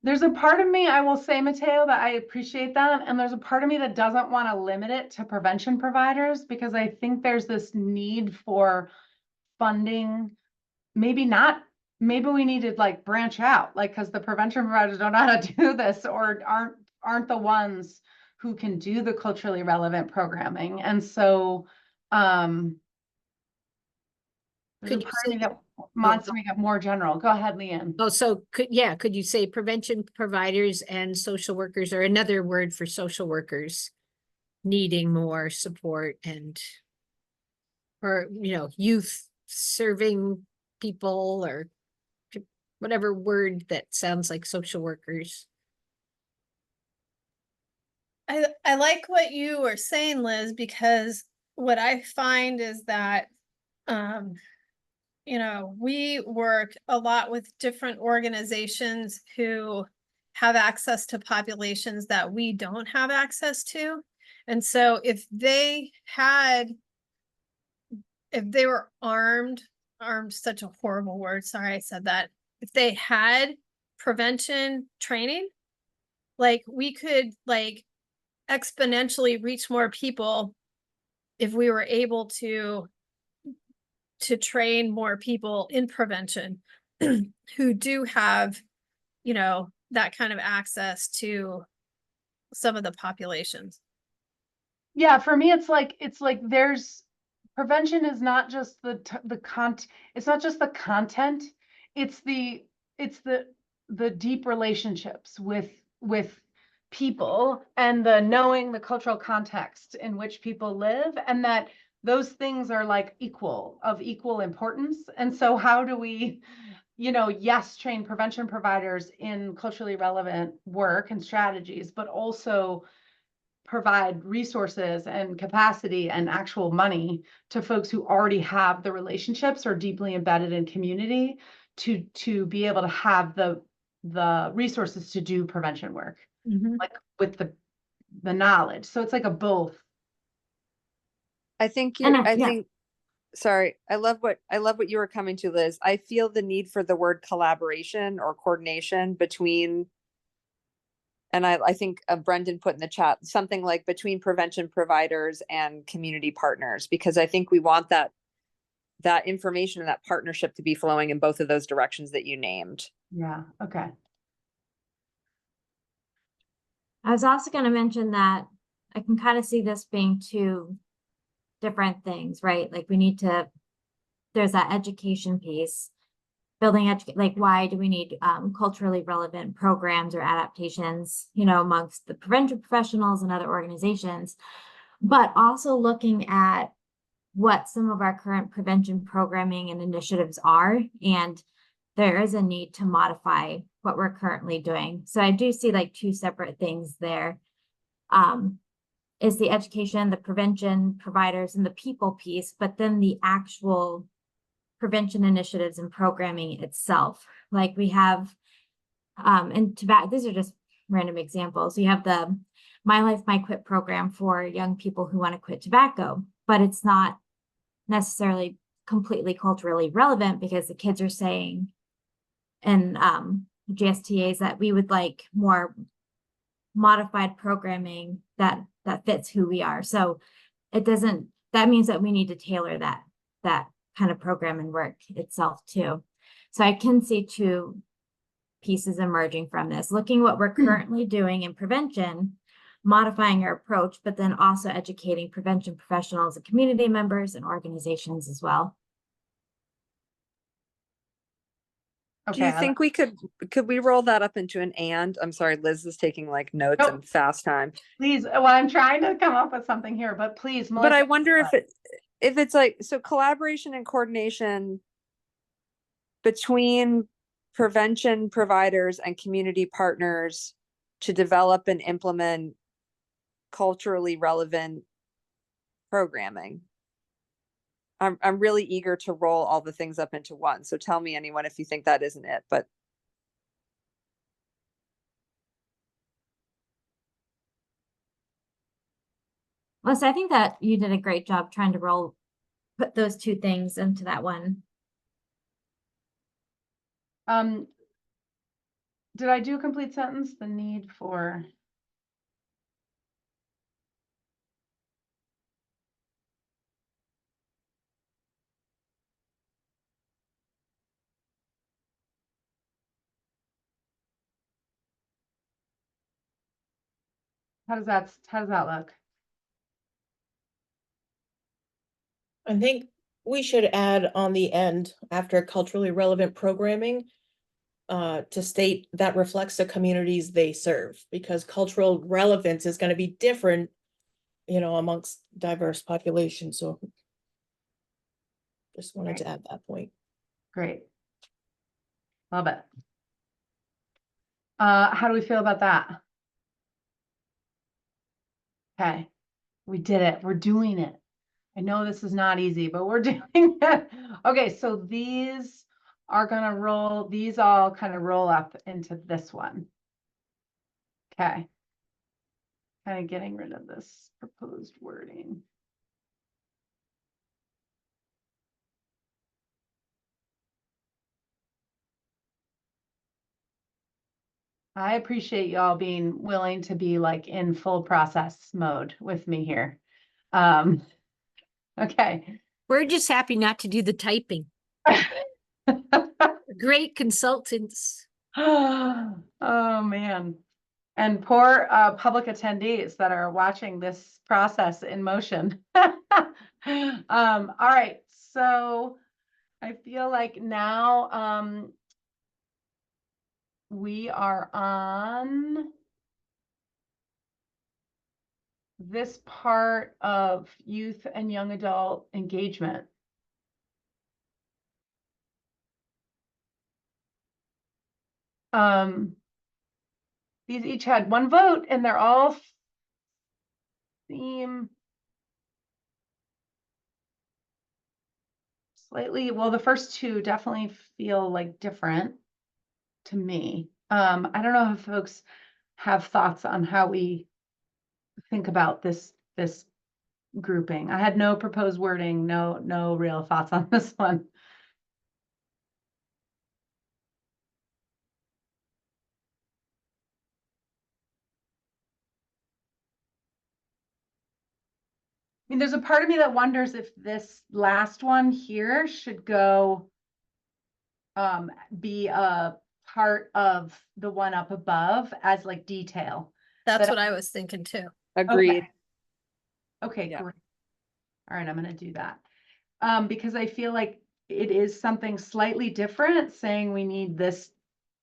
There's a part of me, I will say, Mateo, that I appreciate that. And there's a part of me that doesn't want to limit it to prevention providers, because I think there's this need for funding. Maybe we need to like branch out, like, because the prevention providers don't know how to do this, or aren't the ones who can do the culturally relevant programming. And so there's a part of me that wants to make it more general. Go ahead, Leanne. Oh, so could you say prevention providers and social workers, or another word for social workers needing more support, or youth serving people, or whatever word that sounds like social workers. I like what you were saying, Liz, because what I find is that we work a lot with different organizations who have access to populations that we don't have access to. And so if they were armed, such a horrible word, sorry I said that. If they had prevention training, like, we could like exponentially reach more people if we were able to train more people in prevention who do have, you know, that kind of access to some of the populations. Yeah, for me, it's like there's prevention is not just it's not just the content, it's the deep relationships with people and the knowing the cultural context in which people live, and that those things are like of equal importance. And so how do we, yes, train prevention providers in culturally relevant work and strategies, but also provide resources and capacity and actual money to folks who already have the relationships or deeply embedded in community to be able to have the resources to do prevention work, like with the knowledge. So it's like a both. I think sorry, I love what you were coming to, Liz. I feel the need for the word collaboration or coordination between, and I think Brendan put in the chat something like between prevention providers and community partners, because I think we want that information and that partnership to be flowing in both of those directions that you named. Yeah. Okay. I was also going to mention that I can kind of see this being two different things, right? Like there's that education piece, like why do we need culturally relevant programs or adaptations, amongst the prevention professionals and other organizations, but also looking at what some of our current prevention programming and initiatives are. And there is a need to modify what we're currently doing. So I do see like two separate things there. Is the education, the prevention providers, and the people piece, but then the actual prevention initiatives and programming itself. Like we have, and tobacco, these are just random examples. We have the My Life, My Quit program for young people who want to quit tobacco, but it's not necessarily completely culturally relevant because the kids are saying in GSTAs that we would like more modified programming that fits who we are. So that means that we need to tailor that kind of program and work itself too. So I can see two pieces emerging from this, looking what we're currently doing in prevention, modifying our approach, but then also educating prevention professionals and community members and organizations as well. Do you think we could we roll that up into an and? I'm sorry, Liz is taking like notes and fast time. Please, well, I'm trying to come up with something here, but please, Melissa. But I wonder if it's like, so collaboration and coordination between prevention providers and community partners to develop and implement culturally relevant programming. I'm really eager to roll all the things up into one. So tell me, anyone, if you think that isn't it, but. Melissa, I think that you did a great job trying to put those two things into that one. Did I do a complete sentence? The need for. How does that look? I think we should add on the end after culturally relevant programming to state that reflects the communities they serve, because cultural relevance is going to be different, amongst diverse populations. So just wanted to add that point. Great. Love it. How do we feel about that? Okay, we did it. We're doing it. I know this is not easy, but we're doing it. Okay, so these are gonna roll, these all kind of roll up into this one. Okay. Kind of getting rid of this proposed wording. I appreciate y'all being willing to be like in full process mode with me here. Okay. We're just happy not to do the typing. Great consultants. Oh, man. And poor public attendees that are watching this process in motion. All right, so I feel like now we are on this part of youth and young adult engagement. These each had one vote and they're all seem slightly, well, the first two definitely feel like different to me. I don't know if folks have thoughts on how we think about this grouping. I had no proposed wording, no real thoughts on this one. I mean, there's a part of me that wonders if this last one here should go be a part of the one up above as like detail. That's But what I was thinking too. Agreed. Okay, Yeah. great. All right, I'm gonna do that. Because I feel like it is something slightly different, saying we need this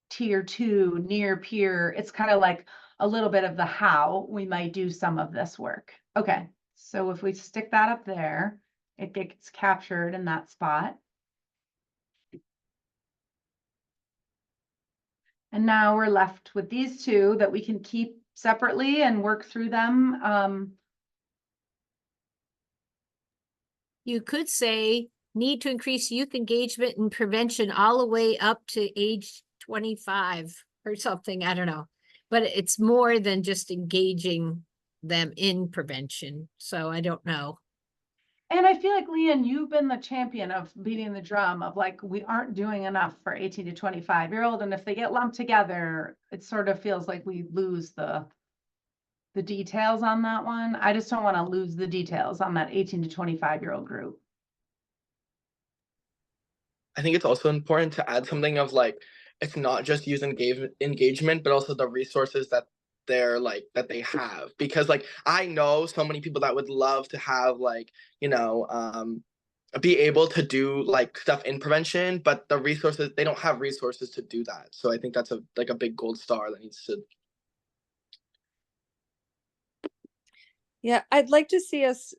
tier 2 near peer. It's kind of like a little bit of the how we might do some of this work. Okay, so if we stick that up there, it gets captured in that spot. And now we're left with these two that we can keep separately and work through them. You could say need to increase youth engagement and prevention all the way up to age 25 or something. I don't know. But it's more than just engaging them in prevention. So I don't know. And I feel like, Leanne, you've been the champion of beating the drum of like, we aren't doing enough for 18 to 25-year-old. And if they get lumped together, it sort of feels like we lose the details on that one. I just don't want to lose the details on that 18 to 25-year-old group. I think it's also important to add something of like, it's not just youth engagement, but also the resources that they're like that they have. Because like I know so many people that would love to have like, be able to do like stuff in prevention, but the resources, they don't have resources to do that. So I think that's a big gold star that needs to. Yeah, I'd like to see us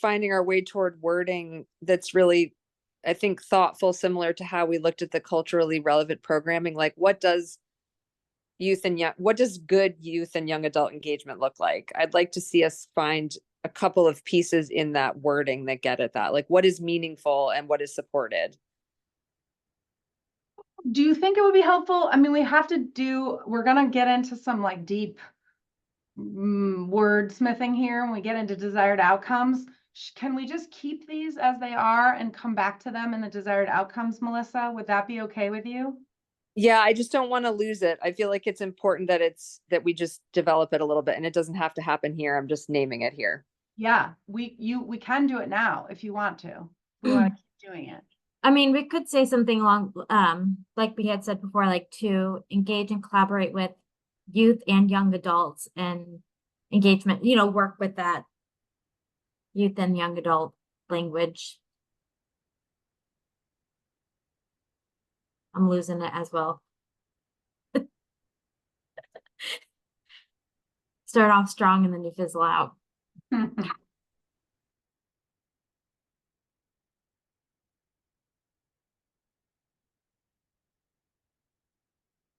finding our way toward wording that's really, I think, thoughtful, similar to how we looked at the culturally relevant programming. Like, what does good youth and young adult engagement look like? I'd like to see us find a couple of pieces in that wording that get at that. Like, what is meaningful and what is supported? Do you think it would be helpful? I mean, we're gonna get into some like deep wordsmithing here when we get into desired outcomes. Can we just keep these as they are and come back to them in the desired outcomes, Melissa? Would that be okay with you? Yeah, I just don't want to lose it. I feel like it's important that we just develop it a little bit, and it doesn't have to happen here. I'm just naming it here. Yeah, we can do it now if you want to. We want to keep doing it. I mean, we could say something along, like we had said before, like to engage and collaborate with youth and young adults and engagement, work with that youth and young adult language. I'm losing it as well. Start off strong and then you fizzle out.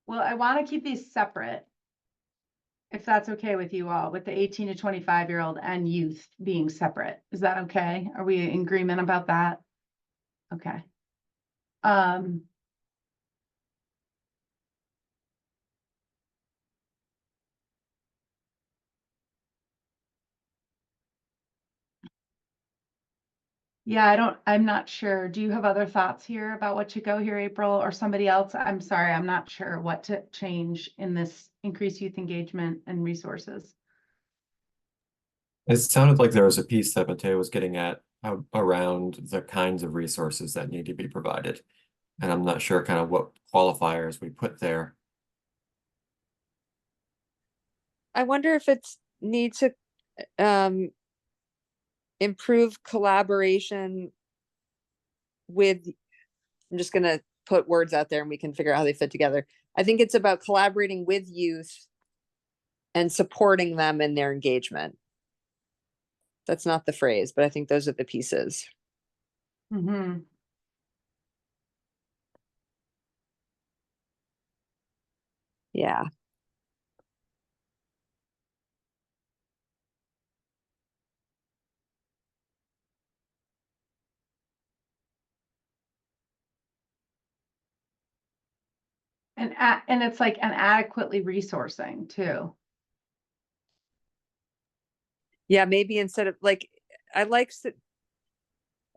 Well, I want to keep these separate, if that's okay with you all, with the 18 to 25-year-old and youth being separate. Is that okay? Are we in agreement about that? Okay. Yeah, I'm not sure. Do you have other thoughts here about what should go here, April, or somebody else? I'm sorry, I'm not sure what to change in this increased youth engagement and resources. It sounded like there was a piece that Mateo was getting at around the kinds of resources that need to be provided. And I'm not sure kind of what qualifiers we put there. I wonder if it's need to improve collaboration with, I'm just gonna put words out there and we can figure out how they fit together. I think it's about collaborating with youth and supporting them in their engagement. That's not the phrase, but I think those are the pieces. Mm-hmm. Yeah. And it's like an adequately resourcing too. Yeah, maybe instead of like, I like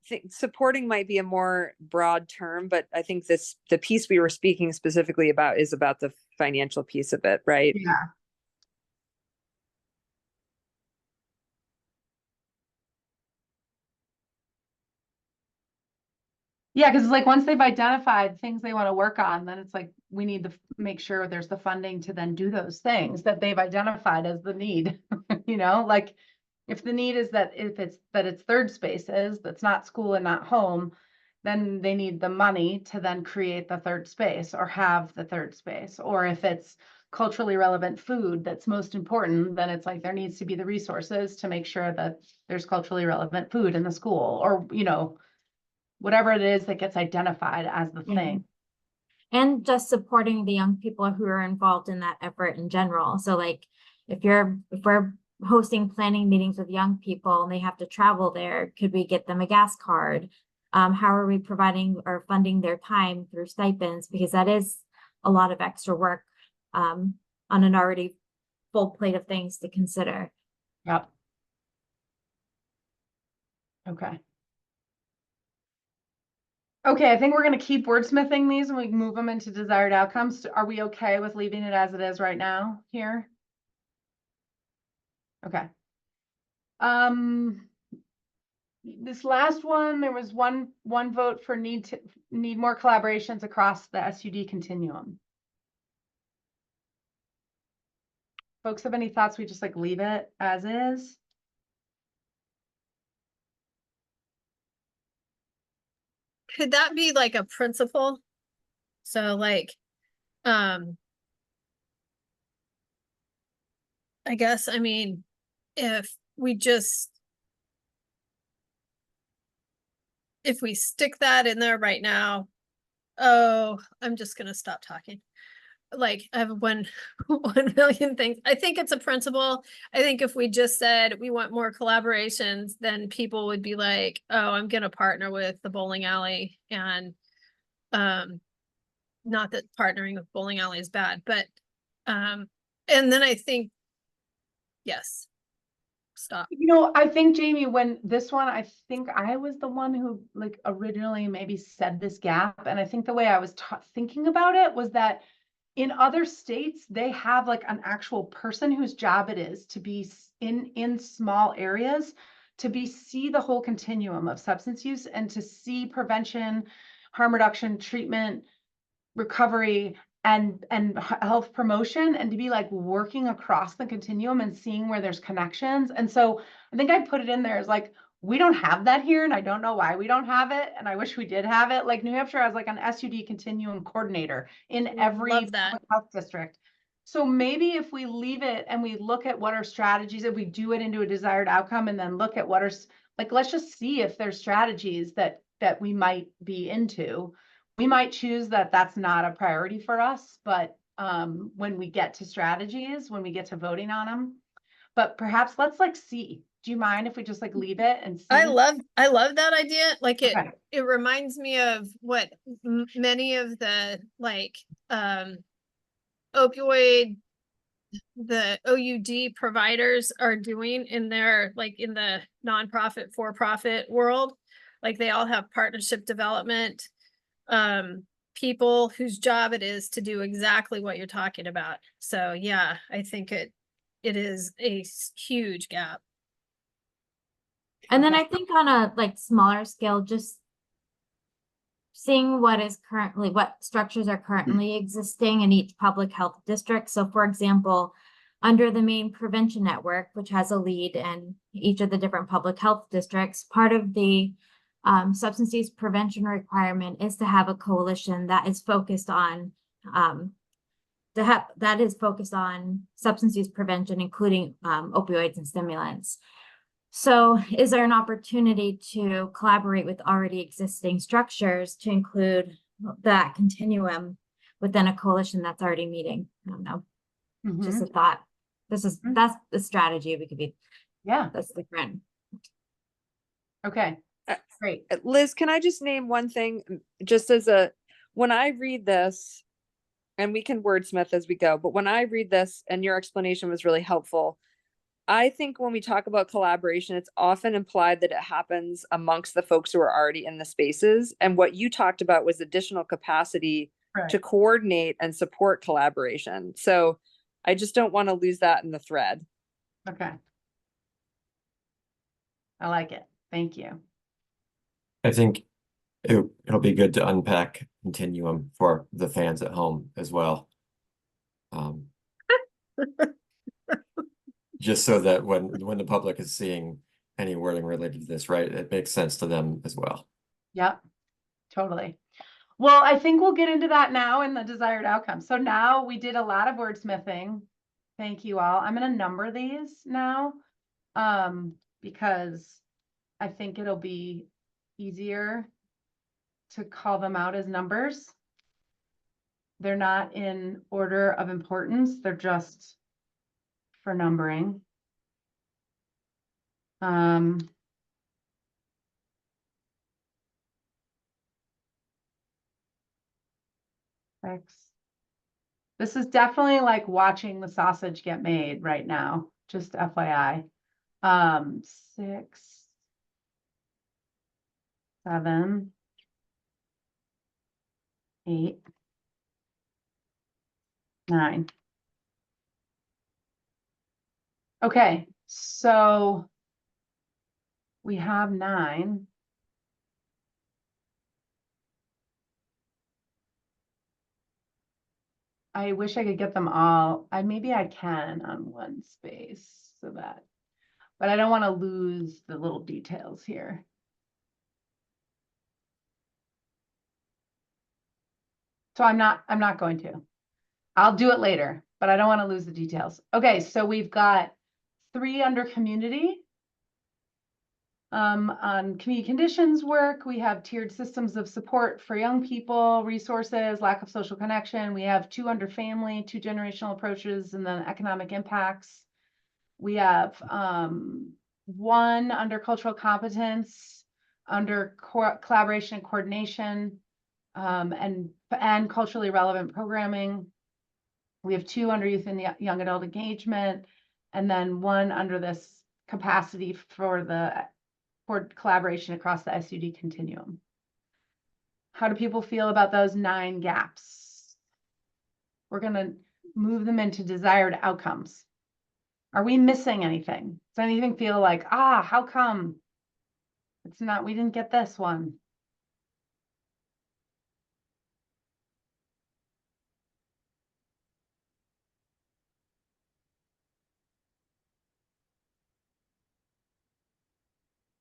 think supporting might be a more broad term, but I think the piece we were speaking specifically about is about the financial piece of it, right? Yeah. Yeah, because it's like once they've identified things they want to work on, then it's like we need to make sure there's the funding to then do those things that they've identified as the need. You know, like if the need is that if it's that it's third spaces, that's not school and not home, then they need the money to then create the third space or have the third space. Or if it's culturally relevant food that's most important, then it's like there needs to be the resources to make sure that there's culturally relevant food in the school, or, you know, whatever it is that gets identified as the thing. And just supporting the young people who are involved in that effort in general. So like if we're hosting planning meetings with young people and they have to travel there, could we get them a gas card? How are we providing or funding their time through stipends? Because that is a lot of extra work on an already full plate of things to consider. Yep. Okay. Okay, I think we're going to keep wordsmithing these and we can move them into desired outcomes. Are we okay with leaving it as it is right now here? Okay. This last one, there was one vote for need more collaborations across the SUD continuum. Folks have any thoughts? We just like leave it as is? Could that be like a principle? So like, I guess, I mean, if we stick that in there right now, oh, I'm just gonna stop talking. Like I have 1 million things. I think it's a principle. I think if we just said we want more collaborations, then people would be like, oh, I'm gonna partner with the bowling alley. And not that partnering with bowling alley is bad, but and then I think, yes, stop. You know, I think Jamie, when this one, I think I was the one who like originally maybe said this gap. And I think the way I was thinking about it was that in other states, they have like an actual person whose job it is to be in small areas, to see the whole continuum of substance use and to see prevention, harm reduction, treatment, recovery, and health promotion, and to be like working across the continuum and seeing where there's connections. And so I think I put it in there as like, we don't have that here, and I don't know why we don't have it, and I wish we did have it. Like New Hampshire has like an SUD continuum coordinator in every public health district. So maybe if we leave it and we look at what our strategies, if we do it into a desired outcome and then look at what are, like, let's just see if there's strategies that we might be into. We might choose that that's not a priority for us, but when we get to strategies, when we get to voting on them, but perhaps let's like see. Do you mind if we just like leave it and see? I love that idea. Like it reminds me of what many of the like opioid, the OUD providers are doing in their like in the nonprofit for-profit world. Like they all have partnership development people whose job it is to do exactly what you're talking about. So yeah, I think it is a huge gap. And then I think on a like smaller scale, just seeing what structures are currently existing in each public health district. So for example, under the Maine Prevention Network, which has a lead in each of the different public health districts, part of the substance use prevention requirement is to have a coalition that is focused on substance use prevention, including opioids and stimulants. So is there an opportunity to collaborate with already existing structures to include that continuum within a coalition that's already meeting? I don't know. Just a thought. That's the strategy we could be. Yeah. That's different. Okay. Great. Liz, can I just name one thing just when I read this, and we can wordsmith as we go, but when I read this and your explanation was really helpful, I think when we talk about collaboration, it's often implied that it happens amongst the folks who are already in the spaces. And what you talked about was additional capacity to coordinate and support collaboration. So I just don't want to lose that in the thread. Okay. I like it. Thank you. I think it'll be good to unpack continuum for the fans at home as well. Just so that when the public is seeing any wording related to this, right, it makes sense to them as well. Yep, totally. Well, I think we'll get into that now in the desired outcome. So now we did a lot of wordsmithing. Thank you all. I'm going to number these now because I think it'll be easier to call them out as numbers. They're not in order of importance. They're just for numbering. This is definitely like watching the sausage get made right now, just FYI. 6, 7, 8, 9. Okay, so we have 9. I wish I could get them all. Maybe I can on one space so that, but I don't want to lose the little details here. So I'm not going to. I'll do it later, but I don't want to lose the details. Okay, so we've got 3 under community. On community conditions work, we have tiered systems of support for young people, resources, lack of social connection. We have 2 under family, 2 generational approaches, and then economic impacts. We have 1 under cultural competence, under collaboration and coordination, and culturally relevant programming. We have 2 under youth and young adult engagement, and then 1 under this capacity for collaboration across the SUD continuum. How do people feel about those 9 gaps? We're going to move them into desired outcomes. Are we missing anything? Does anything feel like, how come we didn't get this one?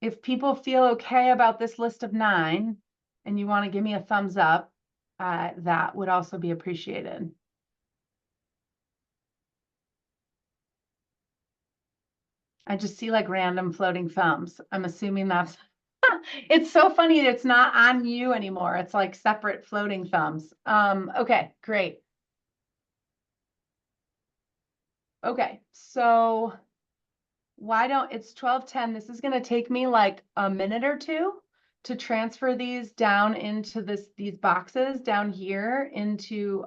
If people feel okay about this list of 9 and you want to give me a thumbs up, that would also be appreciated. I just see like random floating thumbs. I'm assuming that's, it's so funny that it's not on you anymore. It's like separate floating thumbs. Okay, great. Okay, so it's 12:10. This is going to take me like a minute or 2 to transfer these down into these boxes down here into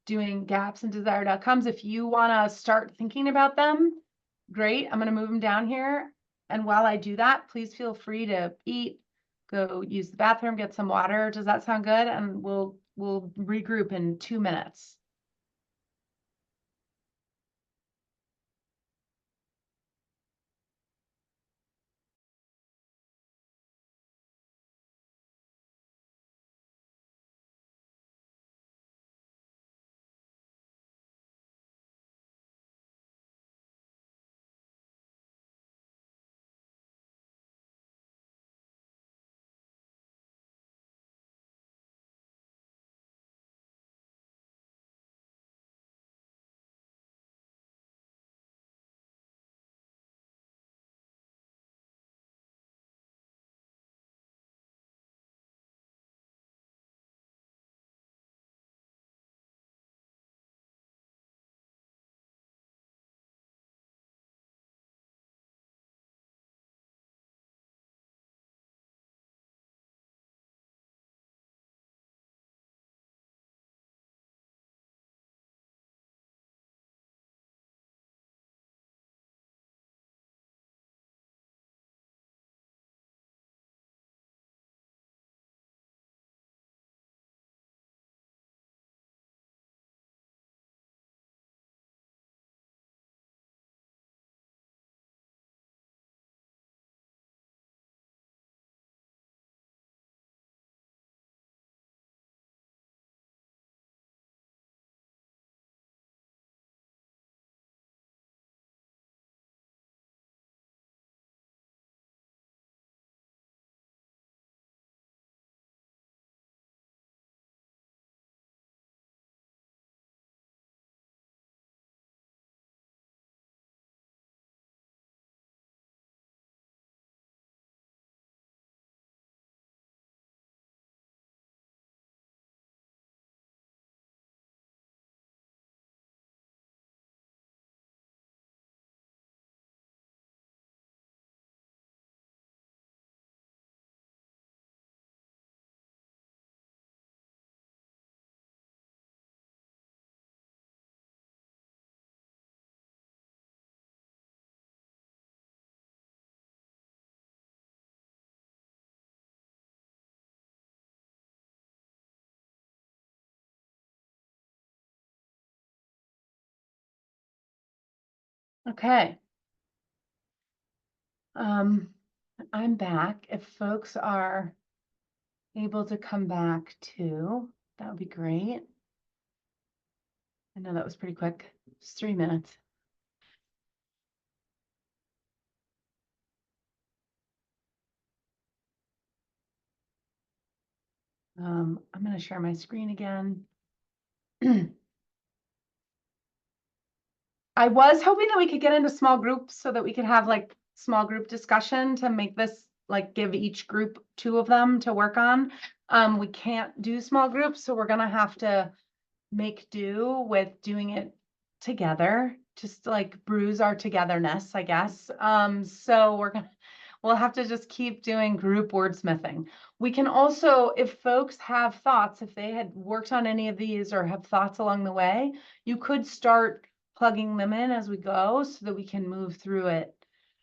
doing gaps and desired outcomes. If you want to start thinking about them, great. I'm going to move them down here. And while I do that, please feel free to eat, go use the bathroom, get some water. Does that sound good? And we'll regroup in 2 minutes. Okay. I'm back. If folks are able to come back too, that would be great. I know that was pretty quick, just 3 minutes. I'm going to share my screen again. I was hoping that we could get into small groups so that we could have like small group discussion to make this like give each group 2 of them to work on. We can't do small groups, so we're gonna have to make do with doing it together, just to, like bruise our togetherness, I guess. So we'll have to just keep doing group wordsmithing. We can also, if folks have thoughts, if they had worked on any of these or have thoughts along the way, you could start plugging them in as we go so that we can move through it.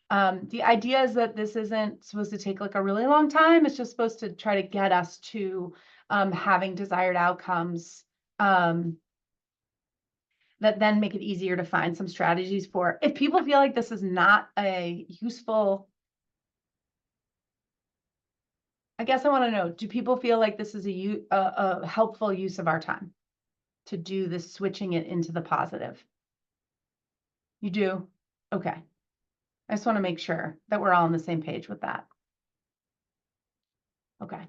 The idea is that this isn't supposed to take like a really long time. It's just supposed to try to get us to having desired outcomes that then make it easier to find some strategies for. If people feel like this is not a useful, I guess I want to know, do people feel like this is a helpful use of our time to do this, switching it into the positive? You do? Okay. I just want to make sure that we're all on the same page with that. Okay.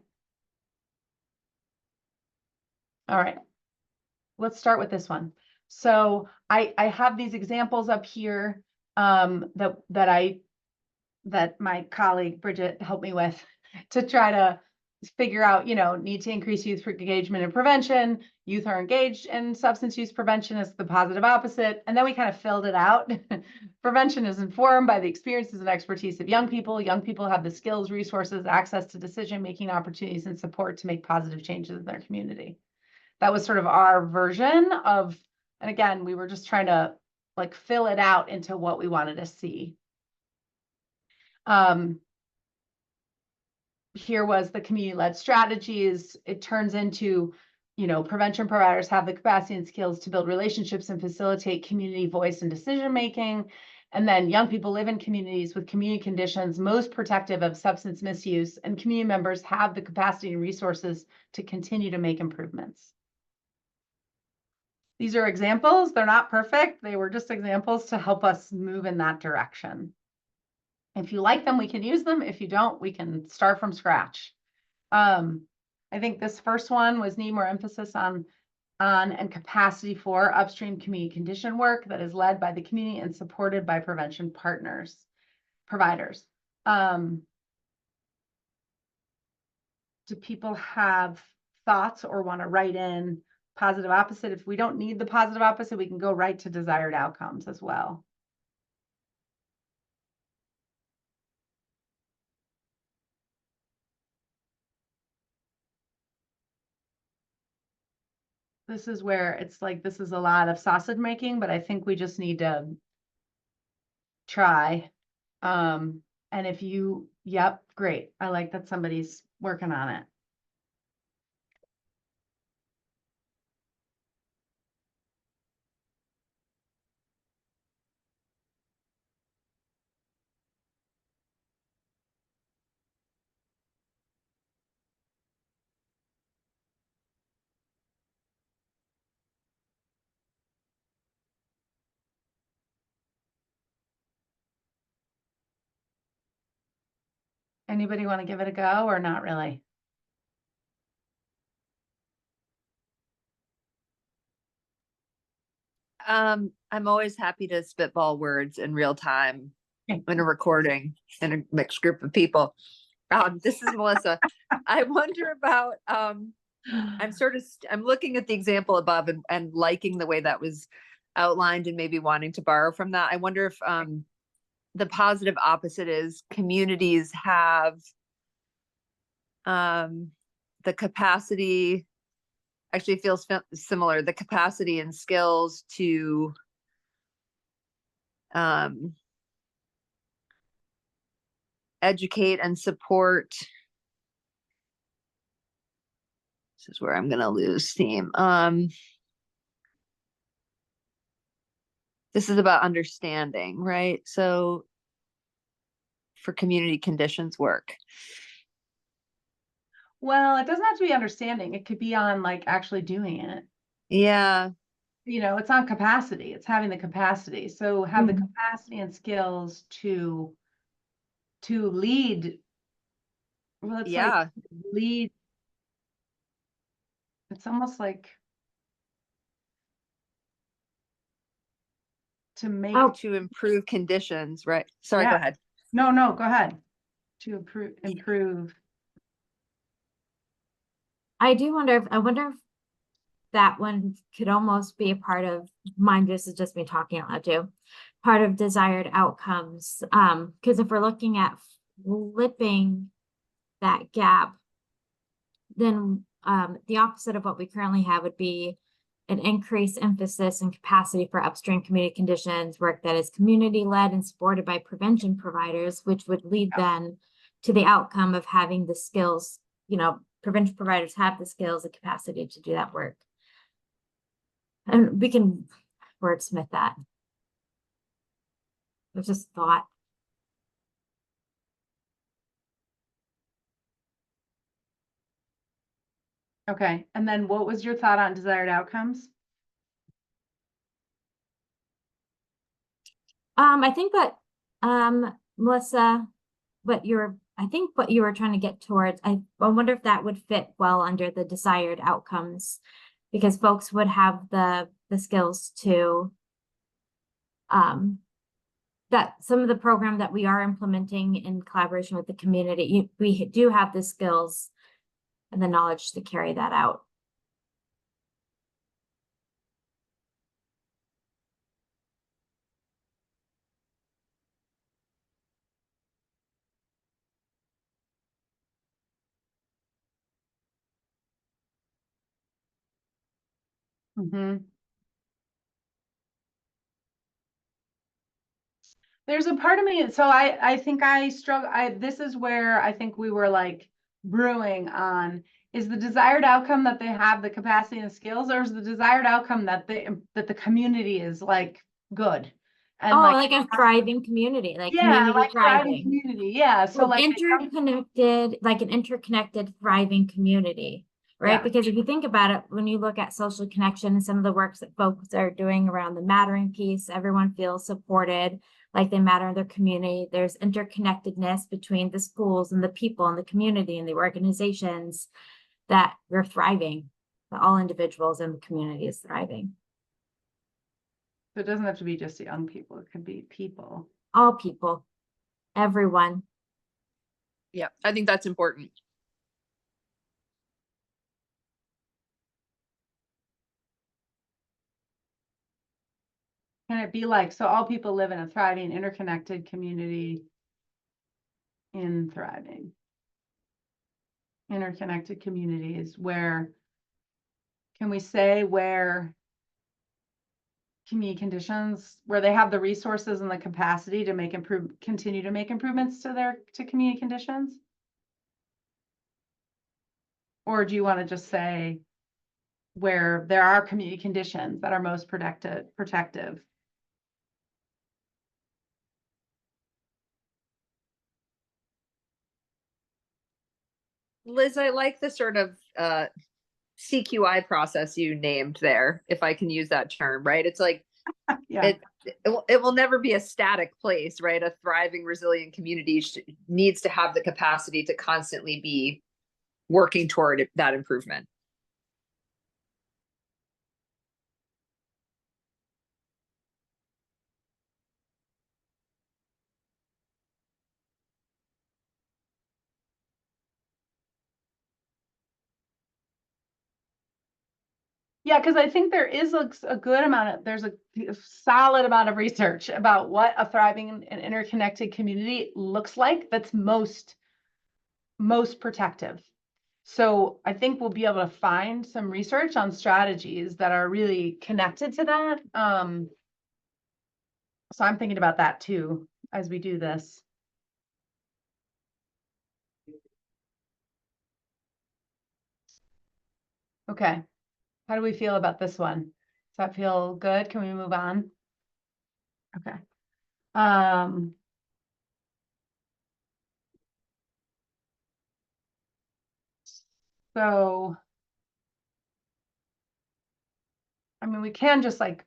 All right. Let's start with this one. So I have these examples up here that my colleague Bridget helped me with to try to figure out, need to increase youth engagement and prevention. Youth are engaged in substance use prevention is the positive opposite. And then we kind of filled it out. Prevention is informed by the experiences and expertise of young people. Young people have the skills, resources, access to decision-making opportunities, and support to make positive changes in their community. That was sort of our version of, and again, we were just trying to like fill it out into what we wanted to see. Here was the community-led strategies. It turns into, prevention providers have the capacity and skills to build relationships and facilitate community voice and decision-making. And then young people live in communities with community conditions most protective of substance misuse, and community members have the capacity and resources to continue to make improvements. These are examples. They're not perfect. They were just examples to help us move in that direction. If you like them, we can use them. If you don't, we can start from scratch. I think this first one was need more emphasis on and capacity for upstream community condition work that is led by the community and supported by prevention providers. Do people have thoughts or want to write in positive opposite? If we don't need the positive opposite, we can go right to desired outcomes as well. This is where it's like, this is a lot of sausage making, but I think we just need to try. And if you, yep, great. I like that somebody's working on it. Anybody want to give it a go or not really? I'm always happy to spitball words in real time in a recording in a mixed group of people. This is Melissa. I wonder about, I'm looking at the example above and liking the way that was outlined and maybe wanting to borrow from that. I wonder if the positive opposite is communities have the capacity, actually feels similar, the capacity and skills to educate and support. This is where I'm going to lose steam. This is about understanding, right? So for community conditions work. Well, it doesn't have to be understanding. It could be on like actually doing it. Yeah. You know, it's on capacity. It's having the capacity. So have the Mhm. capacity and skills to lead. Well, it's like Yeah. lead. It's almost like to make, Oh, To improve conditions, right? Sorry, yeah. go ahead. No, go ahead. To improve. I do wonder if that one could almost be a part of mine. This is just me talking out loud too. Part of desired outcomes. Because if we're looking at flipping that gap, then the opposite of what we currently have would be an increased emphasis and capacity for upstream community conditions work that is community-led and supported by prevention providers, which would lead then to the outcome of having the skills, prevention providers have the skills and capacity to do that work. And we can wordsmith that. It's just thought. Okay. And then what was your thought on desired outcomes? I think that, Melissa, I think what you were trying to get towards, I wonder if that would fit well under the desired outcomes, because folks would have the skills to, that some of the program that we are implementing in collaboration with the community, we do have the skills and the knowledge to carry that out. Mm-hmm. There's a part of me, so I think I struggle. This is where I think we were like brewing on, is the desired outcome that they have the capacity and skills, or is the desired outcome that the community is like good and Oh, like like a thriving community, like yeah, community like thriving thriving. community. Yeah. So like Interconnected, like an interconnected, thriving community, right? Yeah. Because if you think about it, when you look at social connection and some of the works that folks are doing around the mattering piece, everyone feels supported, like they matter in their community. There's interconnectedness between the schools and the people and the community and the organizations, that we're thriving, that all individuals in the community is thriving. So it doesn't have to be just young people. It could be people. All people, everyone. Yeah, I think that's important. Can it be like, so all people live in a thriving, interconnected community in thriving? Interconnected communities where, can we say where community conditions, where they have the resources and the capacity to continue to make improvements to community conditions? Or do you want to just say where there are community conditions that are most protective? Liz, I like the sort of CQI process you named there, if I can use that term, right? It's like Yeah. it will never be a static place, right? A thriving, resilient community needs to have the capacity to constantly be working toward that improvement. Yeah, because I think there is a good amount of, there's a solid amount of research about what a thriving and interconnected community looks like that's most protective. So I think we'll be able to find some research on strategies that are really connected to that. So I'm thinking about that too as we do this. Okay. How do we feel about this one? Does that feel good? Can we move on? Okay. So, I mean, we can just like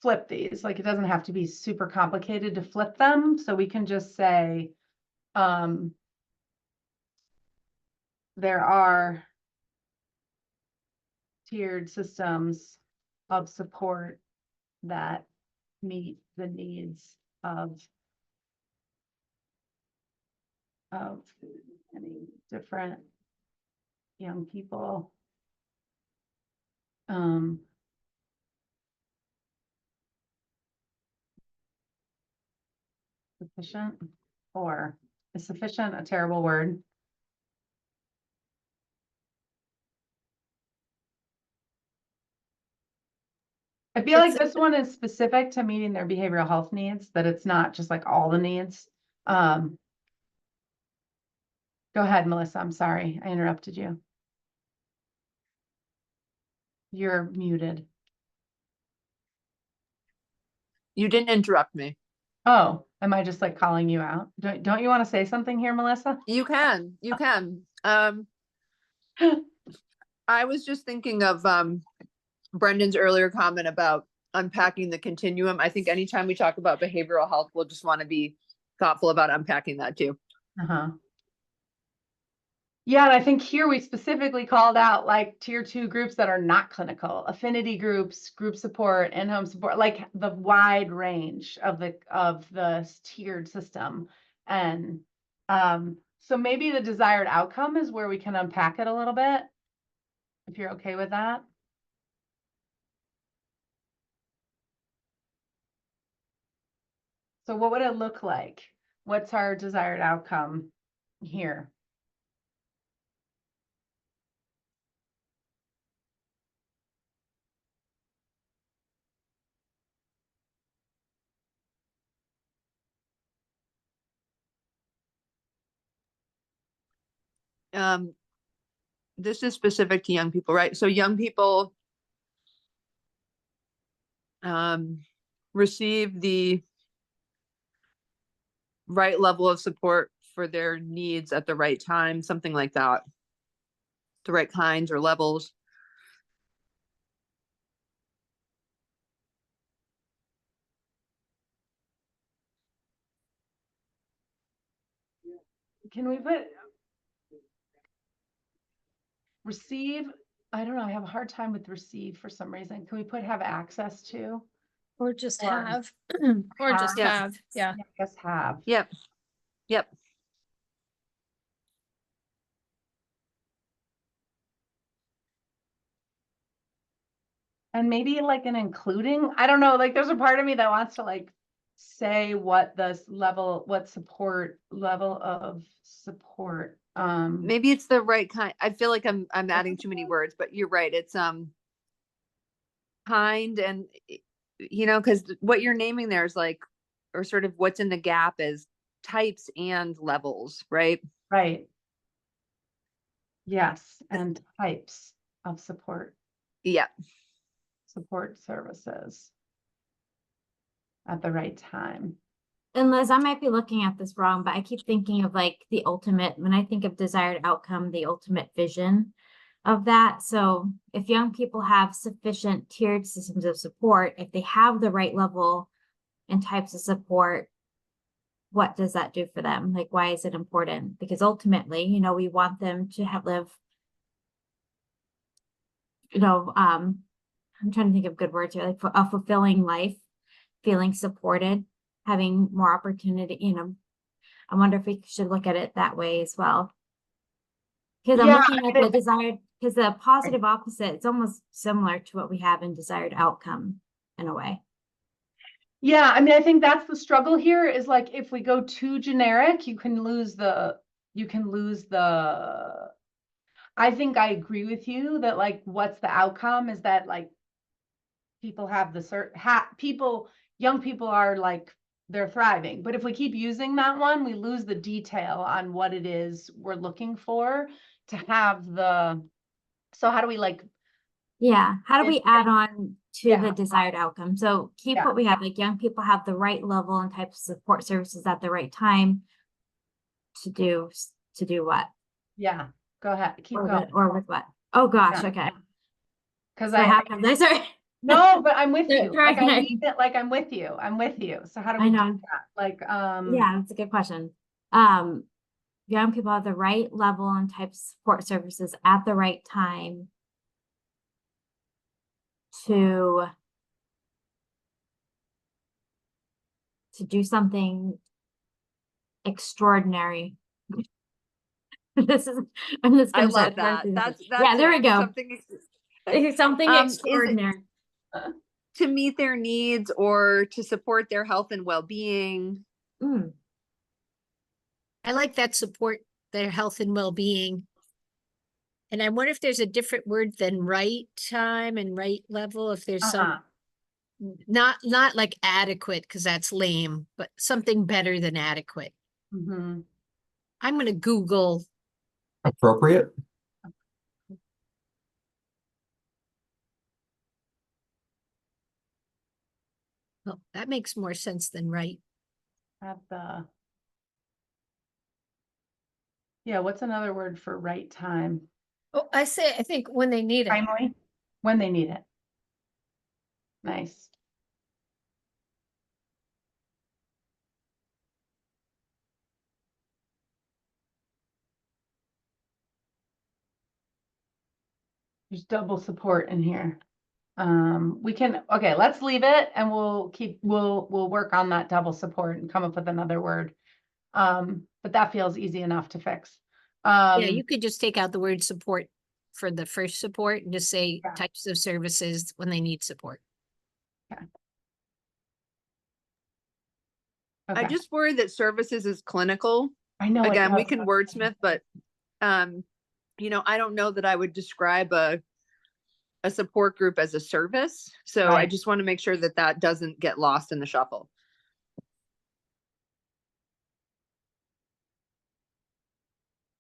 flip these, like it doesn't have to be super complicated to flip them. So we can just say, there are tiered systems of support that meet the needs of many different young people. Sufficient, or is sufficient a terrible word? I feel like this one is specific to meeting their behavioral health needs, that it's not just like all the needs. Go ahead, Melissa. I'm sorry, I interrupted you. You're muted. You didn't interrupt me. Oh, am I just like calling you out? Don't you want to say something here, Melissa? You can. I was just thinking of Brendan's earlier comment about unpacking the continuum. I think anytime we talk about behavioral health, we'll just want to be thoughtful about unpacking that too. Yeah, and I think here we specifically called out like tier 2 groups that are not clinical, affinity groups, group support, in-home support, like the wide range of the tiered system. And so maybe the desired outcome is where we can unpack it a little bit, if you're okay with that. So what would it look like? What's our desired outcome here? This is specific to young people, right? So young people receive the right level of support for their needs at the right time, something like that. The right kinds or levels. Can we put receive? I don't know. I have a hard time with receive for some reason. Can we put have access to? Or just Or have, or just Yeah. have, yeah. I guess have. Yep. Yep. And maybe like an including, I don't know, like there's a part of me that wants to like say what the level, what support level of support. Maybe it's the right kind. I feel like I'm adding too many words, but you're right. It's kind and because what you're naming there is like, or sort of what's in the gap is types and levels, right? Right. Yes, and types of support. Yeah. Support services at the right time. And Liz, I might be looking at this wrong, but I keep thinking of like the ultimate, when I think of desired outcome, the ultimate vision of that. So if young people have sufficient tiered systems of support, if they have the right level and types of support, what does that do for them? Like, why is it important? Because ultimately, we want them to live, I'm trying to think of good words here, like for a fulfilling life, feeling supported, having more opportunity, I wonder if we should look at it that way as well. Because I'm looking at the desired, because the positive opposite, it's almost similar to what we have in desired outcome in a way. Yeah, I mean, I think that's the struggle here is like if we go too generic, you can lose the I think I agree with you that like what's the outcome is that like people have the young people are like they're thriving. But if we keep using that one, we lose the detail on what it is we're looking for to have so how do we like Yeah, how do And- we add on to Yeah. the desired outcome? So keep Yeah. what we have, like young people have the right level and types of support services at the right time to do what? Yeah, go ahead, keep Or going. with what? Oh gosh, Yeah. okay. Cause So I, happens. I sorry. no, but I'm with They're you. Like I driving. mean it, like I'm with you. I'm with you. So how do I we do know. that? Like, Yeah, that's a good question. Young people have the right level and type of support services at the right time to do something extraordinary. This is, I'm just I gonna love start. that. That's Yeah, there we it. go. Something Something is it extraordinary. to meet their needs or to support their health and well-being. Mm. I like that support their health and well-being. And I wonder if there's a different word than right time and right level, if there's some, not like adequate, because that's lame, but something better than adequate. mhm. I'm gonna Google. Appropriate? Well, that makes more sense than right. At the. Yeah, what's another word for right time? Oh, I think when they need it. Timely, when they need it. Nice. There's double support in here. We can, okay, let's leave it and we'll work on that double support and come up with another word. But that feels easy enough to fix. Yeah, you could just take out the word support for the first support and just say Yeah. types of services when they need support. I Okay. just worry that services is clinical. I know. it Again, we does. can wordsmith, but I don't know that I would describe a support group as a service. So I Right. just want to make sure that that doesn't get lost in the shuffle.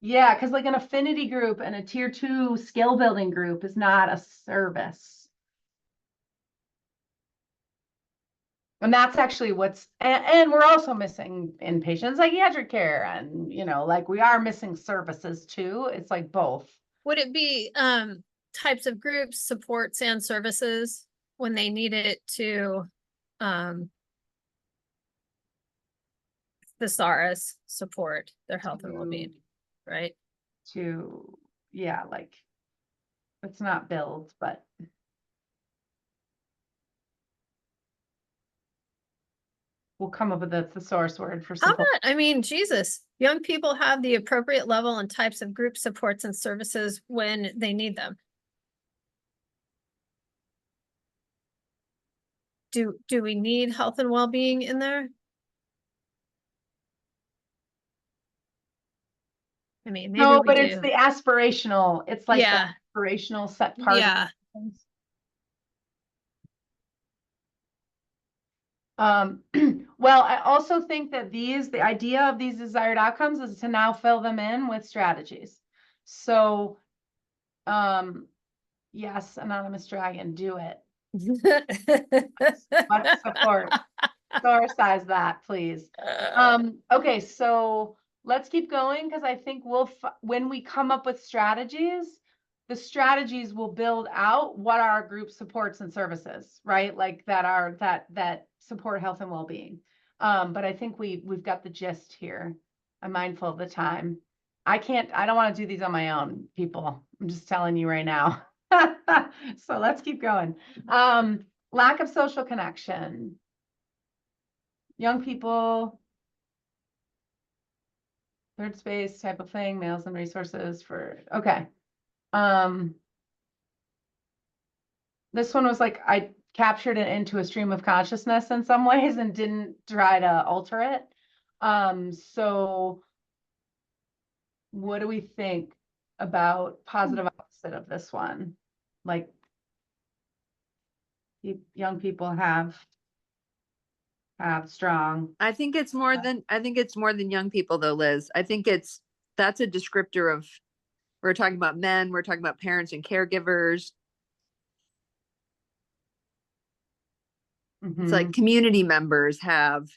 Yeah, because like an affinity group and a tier 2 skill building group is not a service. And that's actually and we're also missing inpatient psychiatric care and, like we are missing services too. It's like both. Would it be types of groups, supports and services when they need it to thesaurus support their health and well-being, right? Yeah, like it's not build, but we'll come up with a thesaurus word for How support. about, I mean, Jesus, young people have the appropriate level and types of group supports and services when they need them. Do we need health and well-being in there? I mean, maybe No, we but do. it's the aspirational. It's like the Yeah. aspirational set part. Yeah. Well, I also think that the idea of these desired outcomes is to now fill them in with strategies. So, yes, Anonymous Dragon, do it. Let's support. Size that, please. Okay, so let's keep going because I think when we come up with strategies, the strategies will build out what our group supports and services, right? Like that support health and well-being. But I think we've got the gist here. I'm mindful of the time. I don't want to do these on my own, people. I'm just telling you right now. So let's keep going. Lack of social connection. Young people, third space type of thing, males and resources okay. This one was like, I captured it into a stream of consciousness in some ways and didn't try to alter it. So what do we think about positive opposite of this one? Like young people have strong. I think it's more than young people though, Liz. I think that's a descriptor of, we're talking about men, we're talking about parents and caregivers. It's like Mhm. community members have,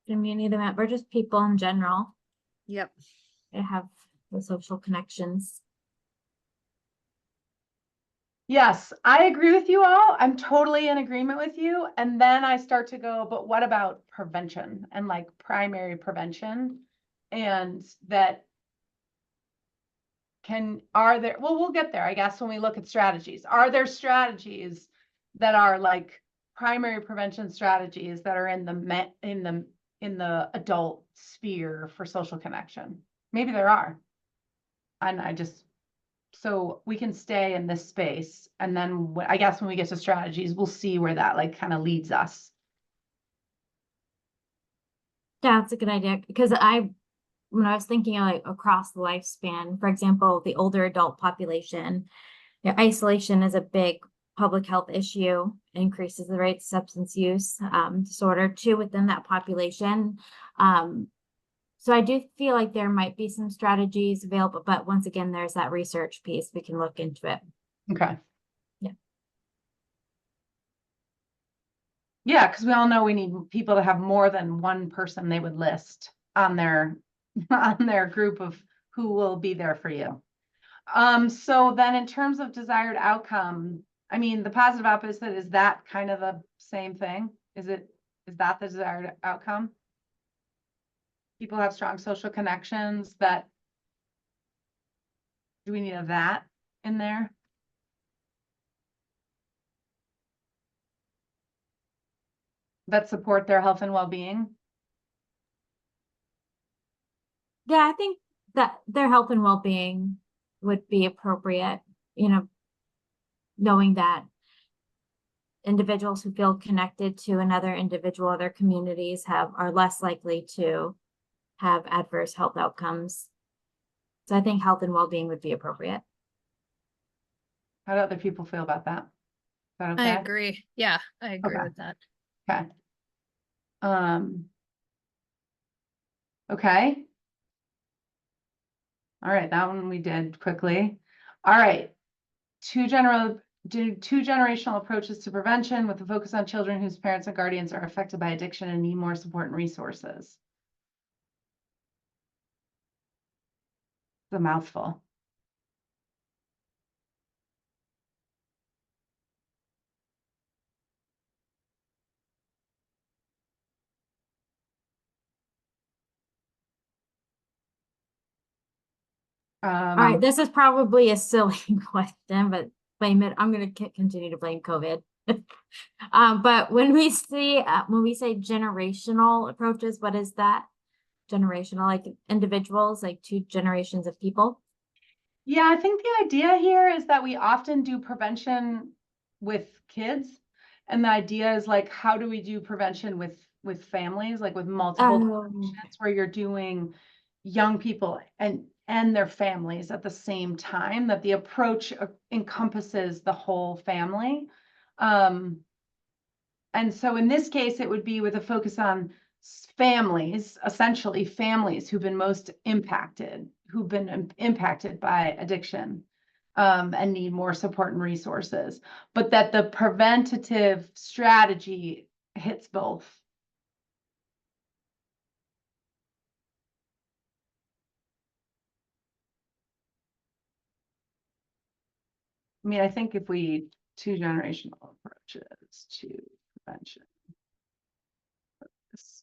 Community member, just people in general, yep. that have the social connections. Yes, I agree with you all. I'm totally in agreement with you. And then I start to go, but what about prevention and like primary prevention? And that are there, well, we'll get there, I guess, when we look at strategies. Are there strategies that are like primary prevention strategies that are in the adult sphere for social connection? Maybe there are. And so we can stay in this space, and then I guess when we get to strategies, we'll see where that like kind of leads us. Yeah, that's a good idea, because when I was thinking like across the lifespan, for example, the older adult population, isolation is a big public health issue, increases the rate of substance use disorder too within that population. So I do feel like there might be some strategies available, but once again, there's that research piece. We can look into it. Okay. Yeah. Yeah, because we all know we need people to have more than one person they would list on their on their group of who will be there for you. So then in terms of desired outcome, I mean, the positive opposite, is that kind of the same thing? Is that the desired outcome? People have strong social connections. Do we need a that in there? That support their health and well-being? Yeah, I think that their health and well-being would be appropriate, knowing that individuals who feel connected to another individual, other communities are less likely to have adverse health outcomes. So I think health and well-being would be appropriate. How do other people feel about that? Is that okay? I agree. Yeah, I agree Okay. with that. Okay. Okay. All right, that one we did quickly. All right. Two generational approaches to prevention with a focus on children whose parents and guardians are affected by addiction and need more support and resources. It's a mouthful. All right, this is probably a silly question, but I'm going to continue to blame COVID. But when we say generational approaches, what is that? Generational, like individuals, like two generations of people? Yeah, I think the idea here is that we often do prevention with kids. And the idea is like, how do we do prevention with families, like with multiple generations, where you're doing young people and their families at the same time, that the approach encompasses the whole family. And so in this case, it would be with a focus on families, essentially families who've been most impacted, by addiction, and need more support and resources, but that the preventative strategy hits both. I mean, I think if two generational approaches to prevention,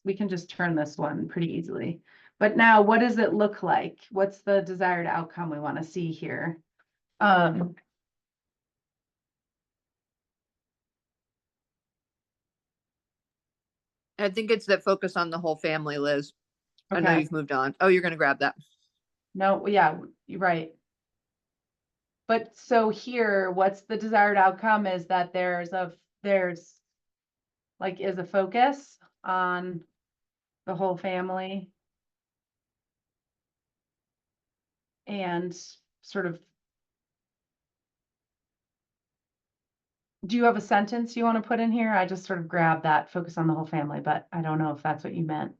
we can just turn this one pretty easily. But now, what does it look like? What's the desired outcome we want to see here? I think it's that focus on the whole family, Liz. I know Okay. you've moved on. Oh, you're going to grab that. No, yeah, you're right. But so here, what's the desired outcome is that there's is a focus on the whole family and sort of, do you have a sentence you want to put in here? I just sort of grabbed that focus on the whole family, but I don't know if that's what you meant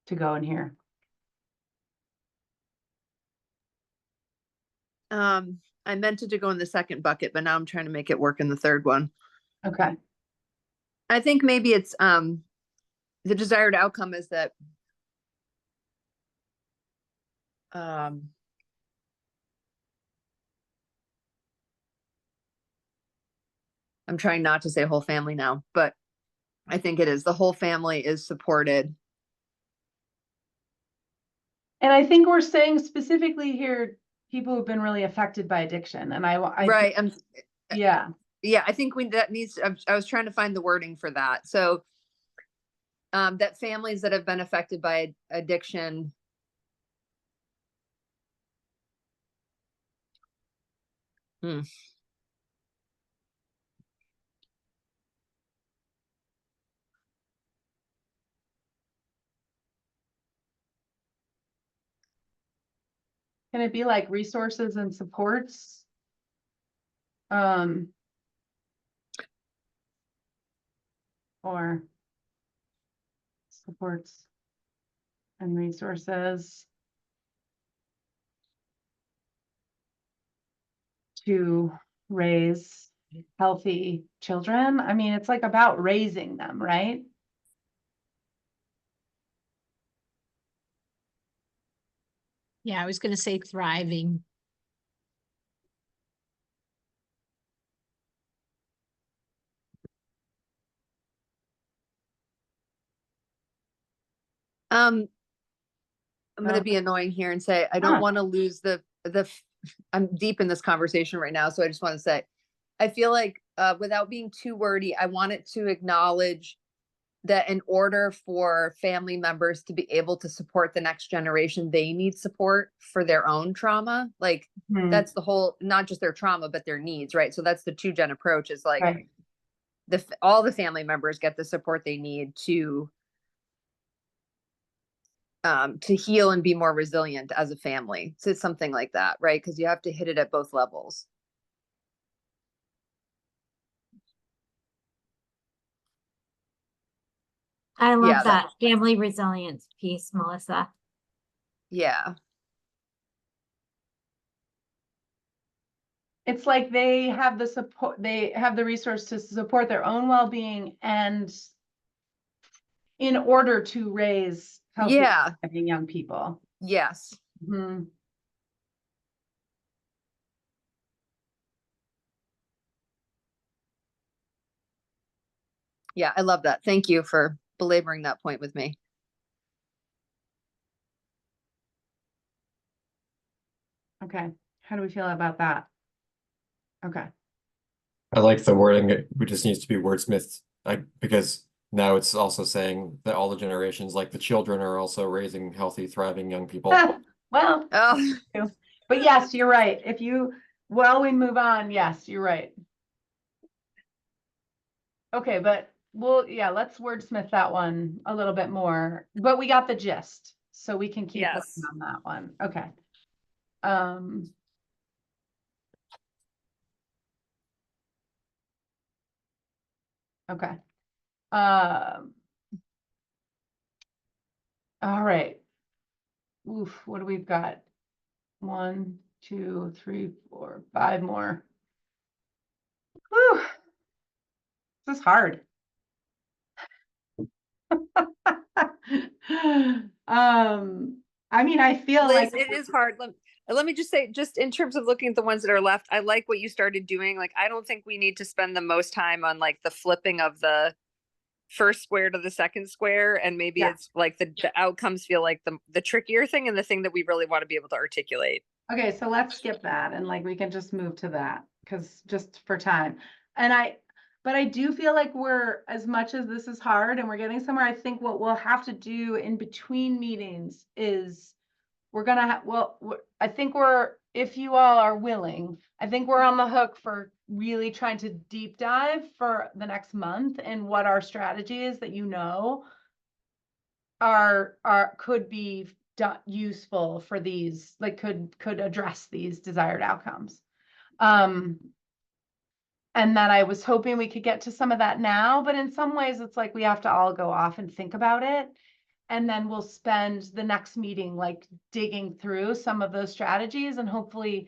to go in here. I meant it to go in the second bucket, but now I'm trying to make it work in the third one. Okay. I think maybe it's the desired outcome is that I'm trying not to say whole family now, but I think it is the whole family is supported. And I think we're saying specifically here, people who've been really affected by addiction. And I Right. yeah. Yeah, I think that needs, I was trying to find the wording for that. So that families that have been affected by addiction Can it be like resources and supports? Or supports and resources to raise healthy children. I mean, it's like about raising them, right? Yeah, I was gonna say thriving. I'm going to be annoying here and say, I don't want to lose I'm deep in this conversation right now. So I just want to say, I feel like without being too wordy, I want it to acknowledge that in order for family members to be able to support the next generation, they need support for their own trauma. Like that's the whole, not just their trauma, but their needs, right? So that's the 2-gen approach is like right. All the family members get the support they need to heal and be more resilient as a family. So it's something like that, right? Because you have to hit it at both levels. I love Yeah, that family resilience piece, Melissa. Yeah. It's like they have the support, they have the resource to support their own well-being and in order to raise healthy young people. Yes. Mm-hmm. Yeah, I love that. Thank you for belaboring that point with me. Okay. How do we feel about that? Okay. I like the wording. It just needs to be wordsmithed, because now it's also saying that all the generations, like the children, are also raising healthy, thriving young people. Well, but yes, you're right. While we move on, yes, you're right. Okay, but let's wordsmith that one a little bit more, but we got the gist, so we can keep working on that one. Okay. Okay. All right. Oof, what do we've got? 1, 2, 3, 4, 5 more. Whew. This is hard. I mean, I feel Liz, like it is hard. Let me just say, just in terms of looking at the ones that are left, I like what you started doing. Like, I don't think we need to spend the most time on like the flipping of the first square to the second square. And maybe it's like the outcomes feel like the trickier thing and the thing that we really want to be able to articulate. Okay, so let's skip that and like we can just move to that because just for time. But I do feel like as much as this is hard and we're getting somewhere, I think what we'll have to do in between meetings is we're gonna have, I think if you all are willing, I think we're on the hook for really trying to deep dive for the next month and what our strategy is that could be useful for these, like could address these desired outcomes. And that I was hoping we could get to some of that now, but in some ways it's like we have to all go off and think about it. And then we'll spend the next meeting like digging through some of those strategies and hopefully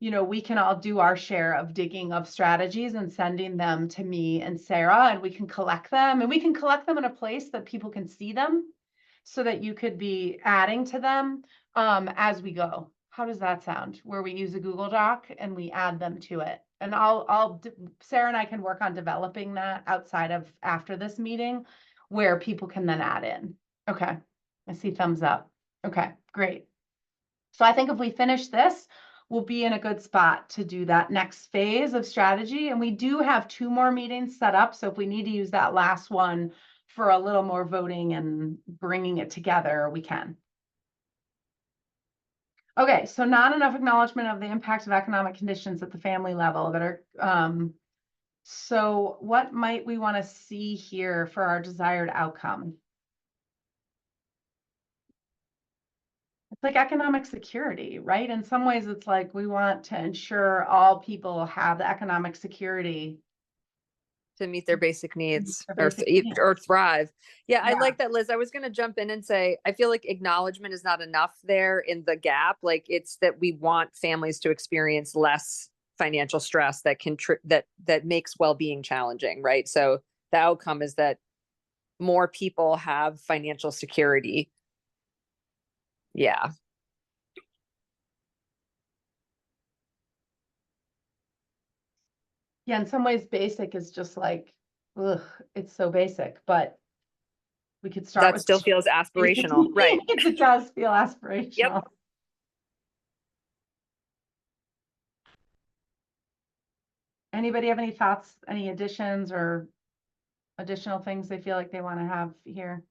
you know, we can all do our share of digging of strategies and sending them to me and Sarah, and we can collect them, and we can collect them in a place that people can see them so that you could be adding to them as we go. How does that sound? Where we use a Google Doc and we add them to it. And Sarah and I can work on developing that outside of after this meeting where people can then add in. Okay, I see thumbs up. Okay, great. So I think if we finish this, we'll be in a good spot to do that next phase of strategy. And we do have 2 more meetings set up. So if we need to use that last one for a little more voting and bringing it together, we can. Okay, so not enough acknowledgement of the impact of economic conditions at the family level that are, so what might we want to see here for our desired outcome? It's like economic security, right? In some ways, it's like we want to ensure all people have the economic security to meet their basic needs their basic needs. or thrive. Yeah, I Yeah. like that, Liz. I was going to jump in and say, I feel like acknowledgement is not enough there in the gap. Like it's that we want families to experience less financial stress that can that makes well-being challenging, right? So the outcome is that more people have financial security. Yeah. Yeah, in some ways, basic is just like, ugh, it's so basic, but we could start That with still feels aspirational, right? It does feel aspirational. Yep. Anybody have any thoughts, any additions or additional things they feel like they want to have here?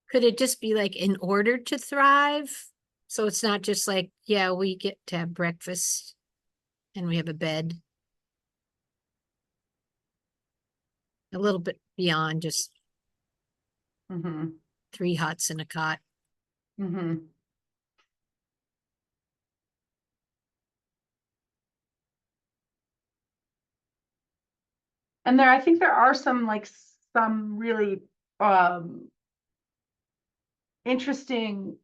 Could it just be like in order to thrive? So it's not just like, yeah, we get to have breakfast and we have a bed. A little bit beyond just Mm-hmm. 3 huts and a cot. Mm-hmm. And I think there are some really interesting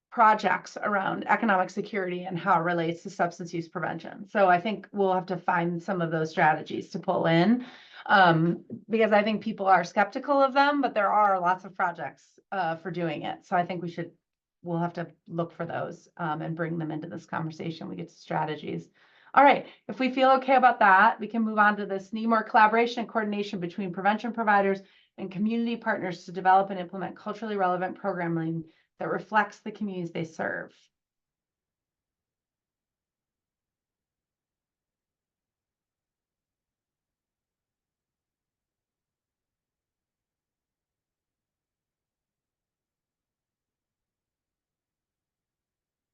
projects around economic security and how it relates to substance use prevention. So I think we'll have to find some of those strategies to pull in because I think people are skeptical of them, but there are lots of projects for doing it. So I think we'll have to look for those and bring them into this conversation. We get to strategies. All right, if we feel okay about that, we can move on to this need more collaboration and coordination between prevention providers and community partners to develop and implement culturally relevant programming that reflects the communities they serve.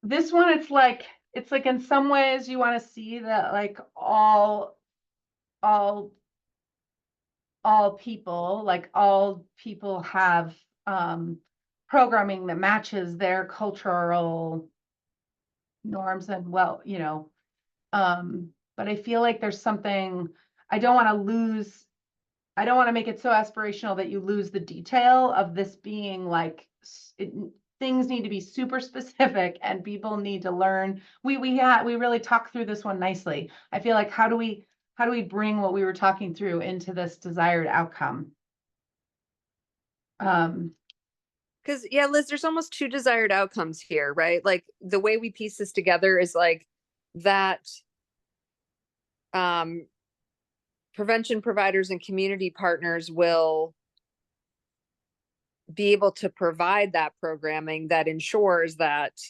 This one, it's like in some ways you want to see that like all people, like all people have programming that matches their cultural norms and but I feel like there's something I don't want to make it so aspirational that you lose the detail of this being like things need to be super specific and people need to learn. We really talked through this one nicely. I feel like how do we bring what we were talking through into this desired outcome? Because yeah, Liz, there's almost 2 desired outcomes here, right? Like the way we piece this together is like that prevention providers and community partners will be able to provide that programming that ensures that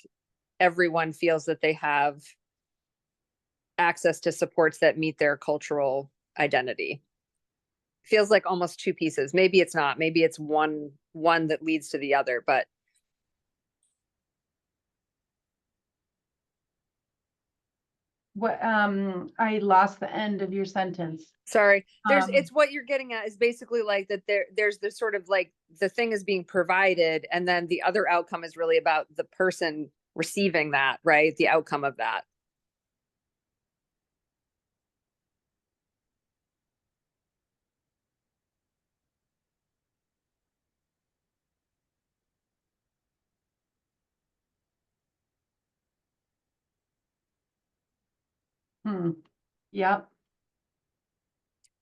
everyone feels that they have access to supports that meet their cultural identity. Feels like almost 2 pieces. Maybe it's not. Maybe it's one that leads to the other, but what I lost the end of your sentence. sorry. It's what you're getting at is basically like that there's this sort of like the thing is being provided and then the other outcome is really about the person receiving that, right? The outcome of that. Yep.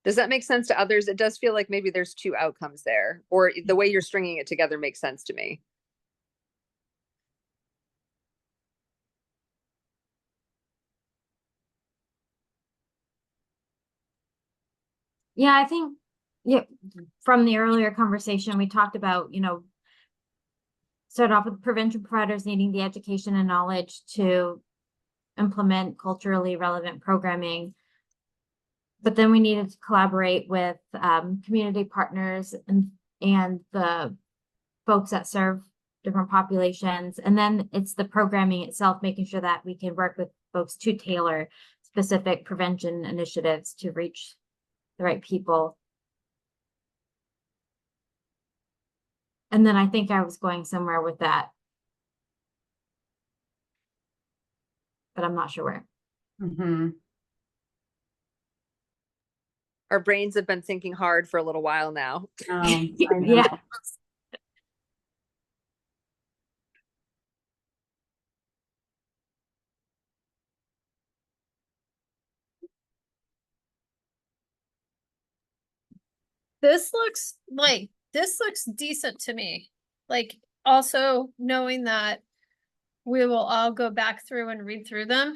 Does that make sense to others? It does feel like maybe there's two outcomes there, or the way you're stringing it together makes sense to me. Yeah, I think, yeah, from the earlier conversation, we talked about, start off with prevention providers needing the education and knowledge to implement culturally relevant programming. But then we needed to collaborate with community partners and the folks that serve different populations. And then it's the programming itself, making sure that we can work with folks to tailor specific prevention initiatives to reach the right people. And then I think I was going somewhere with that, but I'm not sure where. Mm-hmm. Our brains have been thinking hard for a little while now. I know. Yeah. This looks decent to me. Like, also knowing that we will all go back through and read through them.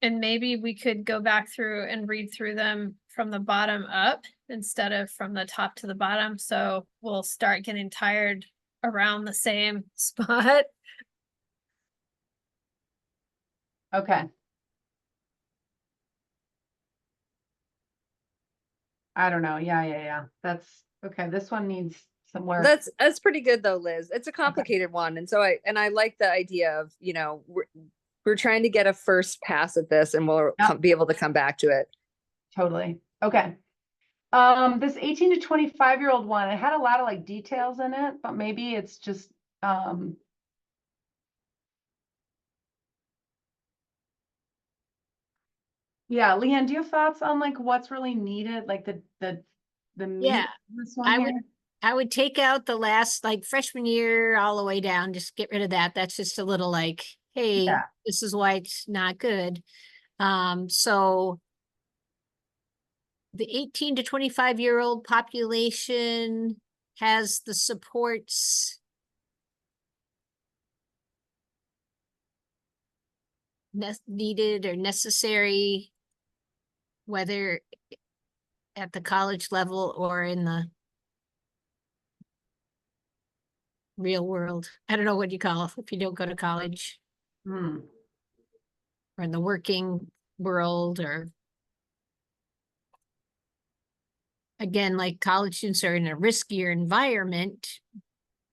And maybe we could go back through and read through them from the bottom up instead of from the top to the bottom. So we'll start getting tired around the same spot. Okay. I don't know. Yeah. That's okay. This one needs some work. That's pretty good though, Liz. It's a complicated one. And so I like the idea of, we're trying to get a first pass at this and we'll be able to come back to it. Totally. Okay. This 18 to 25-year-old one, it had a lot of like details in it, but maybe it's just, yeah, Leanne, do you have thoughts on like what's really needed, like the meat Yeah, of this one here? I would take out the last, like, freshman year all the way down, just get rid of that. That's just a little like, hey, Yeah. this is why it's not good. So the 18 to 25-year-old population has the supports needed or necessary, whether at the college level or in the real world. I don't know what you call it if you don't go to college, Hmm. or in the working world, or again, like, college students are in a riskier environment,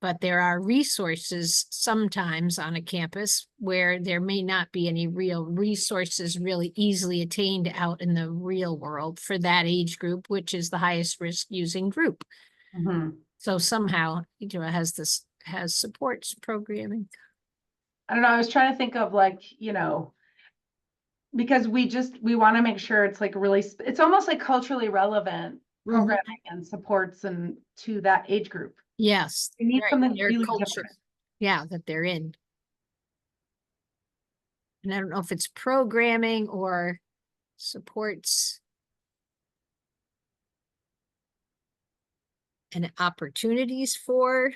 but there are resources sometimes on a campus where there may not be any real resources really easily attained out in the real world for that age group, which is the highest risk using group. Mm-hmm. So somehow, it has supports programming. I don't know. I was trying to think of like, because we want to make sure it's like really, it's almost like culturally relevant programming and supports and to that age group. Yes. We need right, something their really culture. different. Yeah, that they're in. And I don't know if it's programming or supports and opportunities for.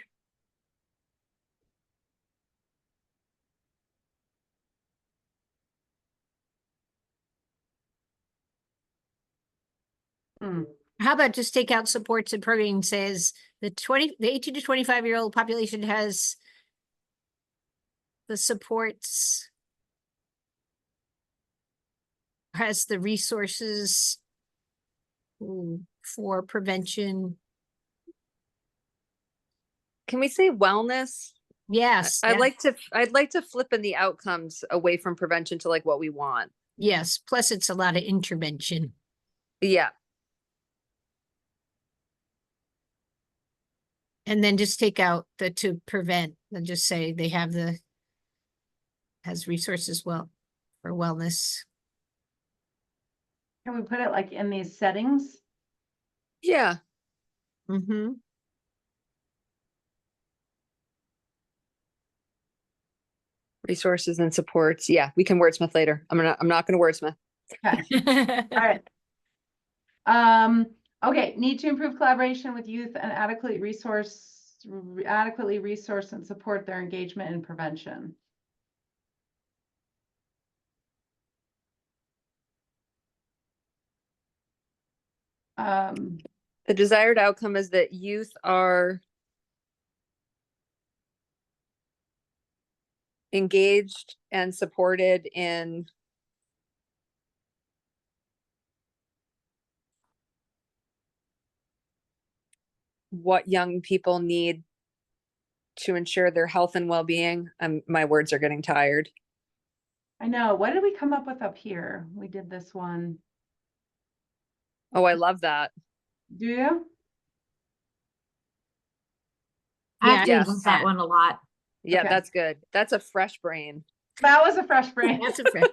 Hmm. How about just take out supports and programming, says the 18 to 25-year-old population has the supports, has the resources for prevention. Can we say wellness? Yes. I'd like to flip in the outcomes away from prevention to like what we want. Yes. Plus it's a lot of intervention. Yeah. And then just take out the to prevent and just say they have has resources for wellness. Can we put it like in these settings? Yeah. Mm-hmm. Resources and supports. Yeah, we can wordsmith later. I'm not gonna wordsmith. Okay, all right. Okay, need to improve collaboration with youth and adequately resource and support their engagement in prevention. The desired outcome is that youth are engaged and supported in what young people need to ensure their health and well-being. My words are getting tired. I know. What did we come up with up here? We did this one. Oh, I love that. Do you? I Yeah, actually Yes. love that one a lot. Yeah, Okay. that's good. That's a fresh brain. That was a fresh brain. That's a friend.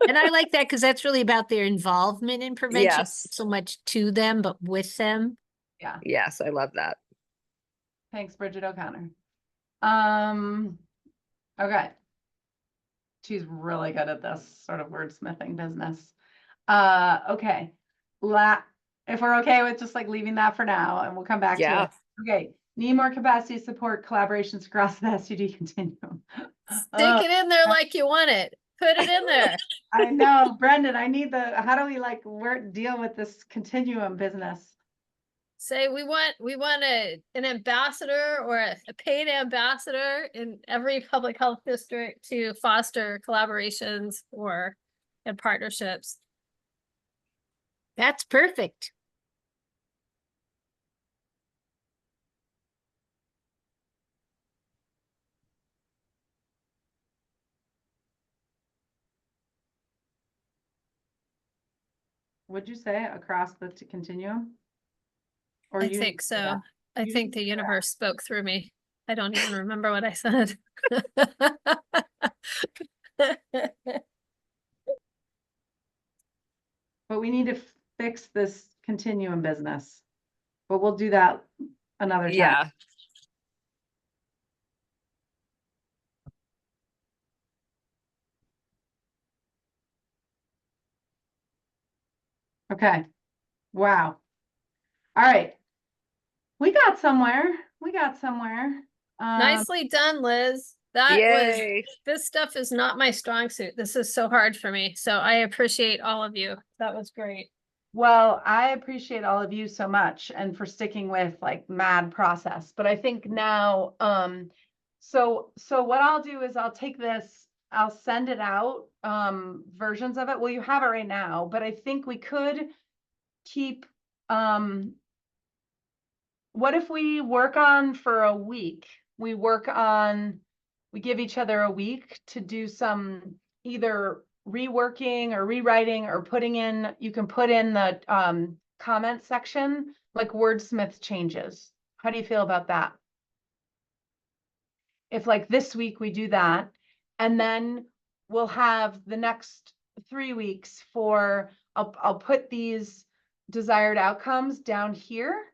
And I like that because that's really about their involvement in prevention. Yes. Not so much to them, but with them. Yeah. Yes, I love that. Thanks, Bridget O'Connor. Okay. She's really good at this sort of wordsmithing business. Okay. If we're okay with just like leaving that for now, and we'll come back to Yeah. it. Okay. Need more capacity to support collaborations across the SUD continuum. Stick it in there like you want it. Put it in there. I know, Brendan, I need how do we like deal with this continuum business? Say we want an ambassador or a paid ambassador in every public health district to foster collaborations and partnerships. That's perfect. Would you say across the continuum? Or I you? think so. I You think the say that. universe spoke through me. I don't even remember what I said. But we need to fix this continuum business. But we'll do that another time. Yeah. Okay. Wow. All right. We got somewhere. We got somewhere. Nicely done, Liz. Yay. This stuff is not my strong suit. This is so hard for me. So I appreciate all of you. That was great. Well, I appreciate all of you so much and for sticking with like mad process. But I think now, so what I'll do is I'll take this, I'll send it out, versions of it. Well, you have it right now, but I think we could keep, what if we work on for a week? We give each other a week to do some either reworking or rewriting or putting in, you can put in the comment section, like wordsmith changes. How do you feel about that? If like this week we do that, and then we'll have the next 3 weeks for, I'll put these desired outcomes down here,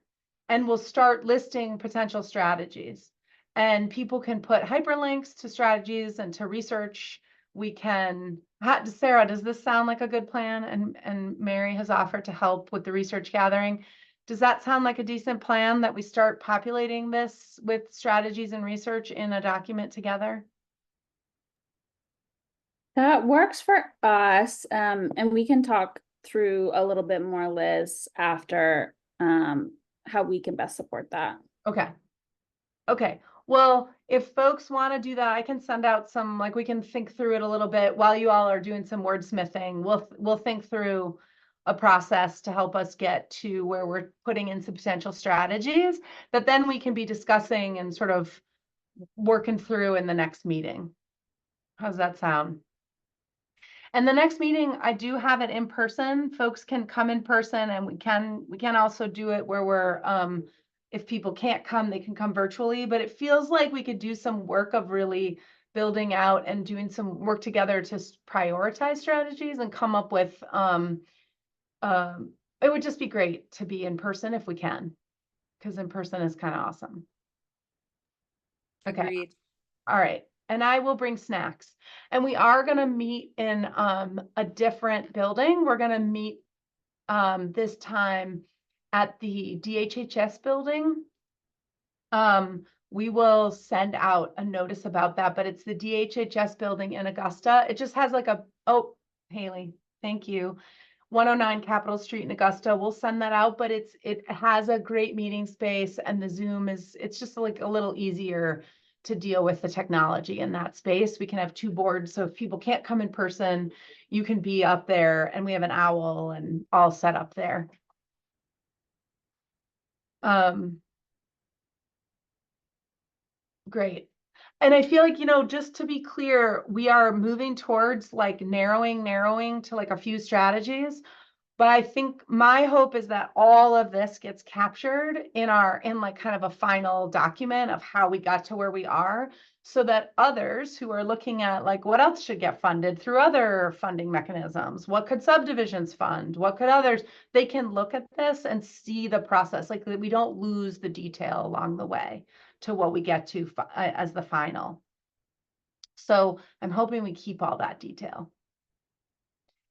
and we'll start listing potential strategies. And people can put hyperlinks to strategies and to research. We can, Sarah, does this sound like a good plan? And Mary has offered to help with the research gathering. Does that sound like a decent plan that we start populating this with strategies and research in a document together? That works for us, and we can talk through a little bit more, Liz, after how we can best support that. Okay. Okay. Well, if folks want to do that, I can send out some, like we can think through it a little bit while you all are doing some wordsmithing. We'll think through a process to help us get to where we're putting in some potential strategies that then we can be discussing and sort of working through in the next meeting. How's that sound? And the next meeting, I do have it in person. Folks can come in person, and we can also do it where we're, if people can't come, they can come virtually, but it feels like we could do some work of really building out and doing some work together to prioritize strategies and come up with, it would just be great to be in person if we can, because in person is kind of awesome. Okay. Agreed. All right. and I will bring snacks. And we are going to meet in a different building. We're going to meet this time at the DHHS building. We will send out a notice about that, but it's the DHHS building in Augusta. It just has like a, oh, Haley, thank you. 109 Capitol Street in Augusta. We'll send that out, but it has a great meeting space, and the Zoom it's just like a little easier to deal with the technology in that space. We can have 2 boards, so if people can't come in person, you can be up there, and we have an owl and all set up there. Great. And I feel like, just to be clear, we are moving towards like narrowing to like a few strategies. But I think my hope is that all of this gets captured in like kind of a final document of how we got to where we are, so that others who are looking at like what else should get funded through other funding mechanisms, what could subdivisions fund, what could others, they can look at this and see the process, like that we don't lose the detail along the way to what we get to as the final. So I'm hoping we keep all that detail.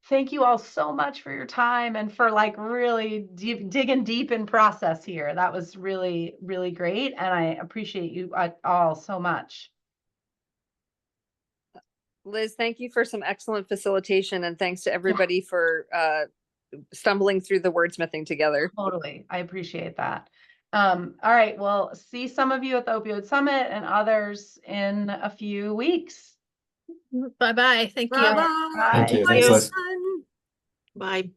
Thank you all so much for your time and for like really digging deep in process here. That was really, really great. And I appreciate you all so much. Liz, thank you for some excellent facilitation, and thanks to everybody for stumbling through the wordsmithing together. Totally. I appreciate that. All right. Well, see some of you at the Opioid Summit and others in a few weeks. Bye-bye. Thank you. Bye-bye. Thank you. Bye. Thanks, Liz. Bye.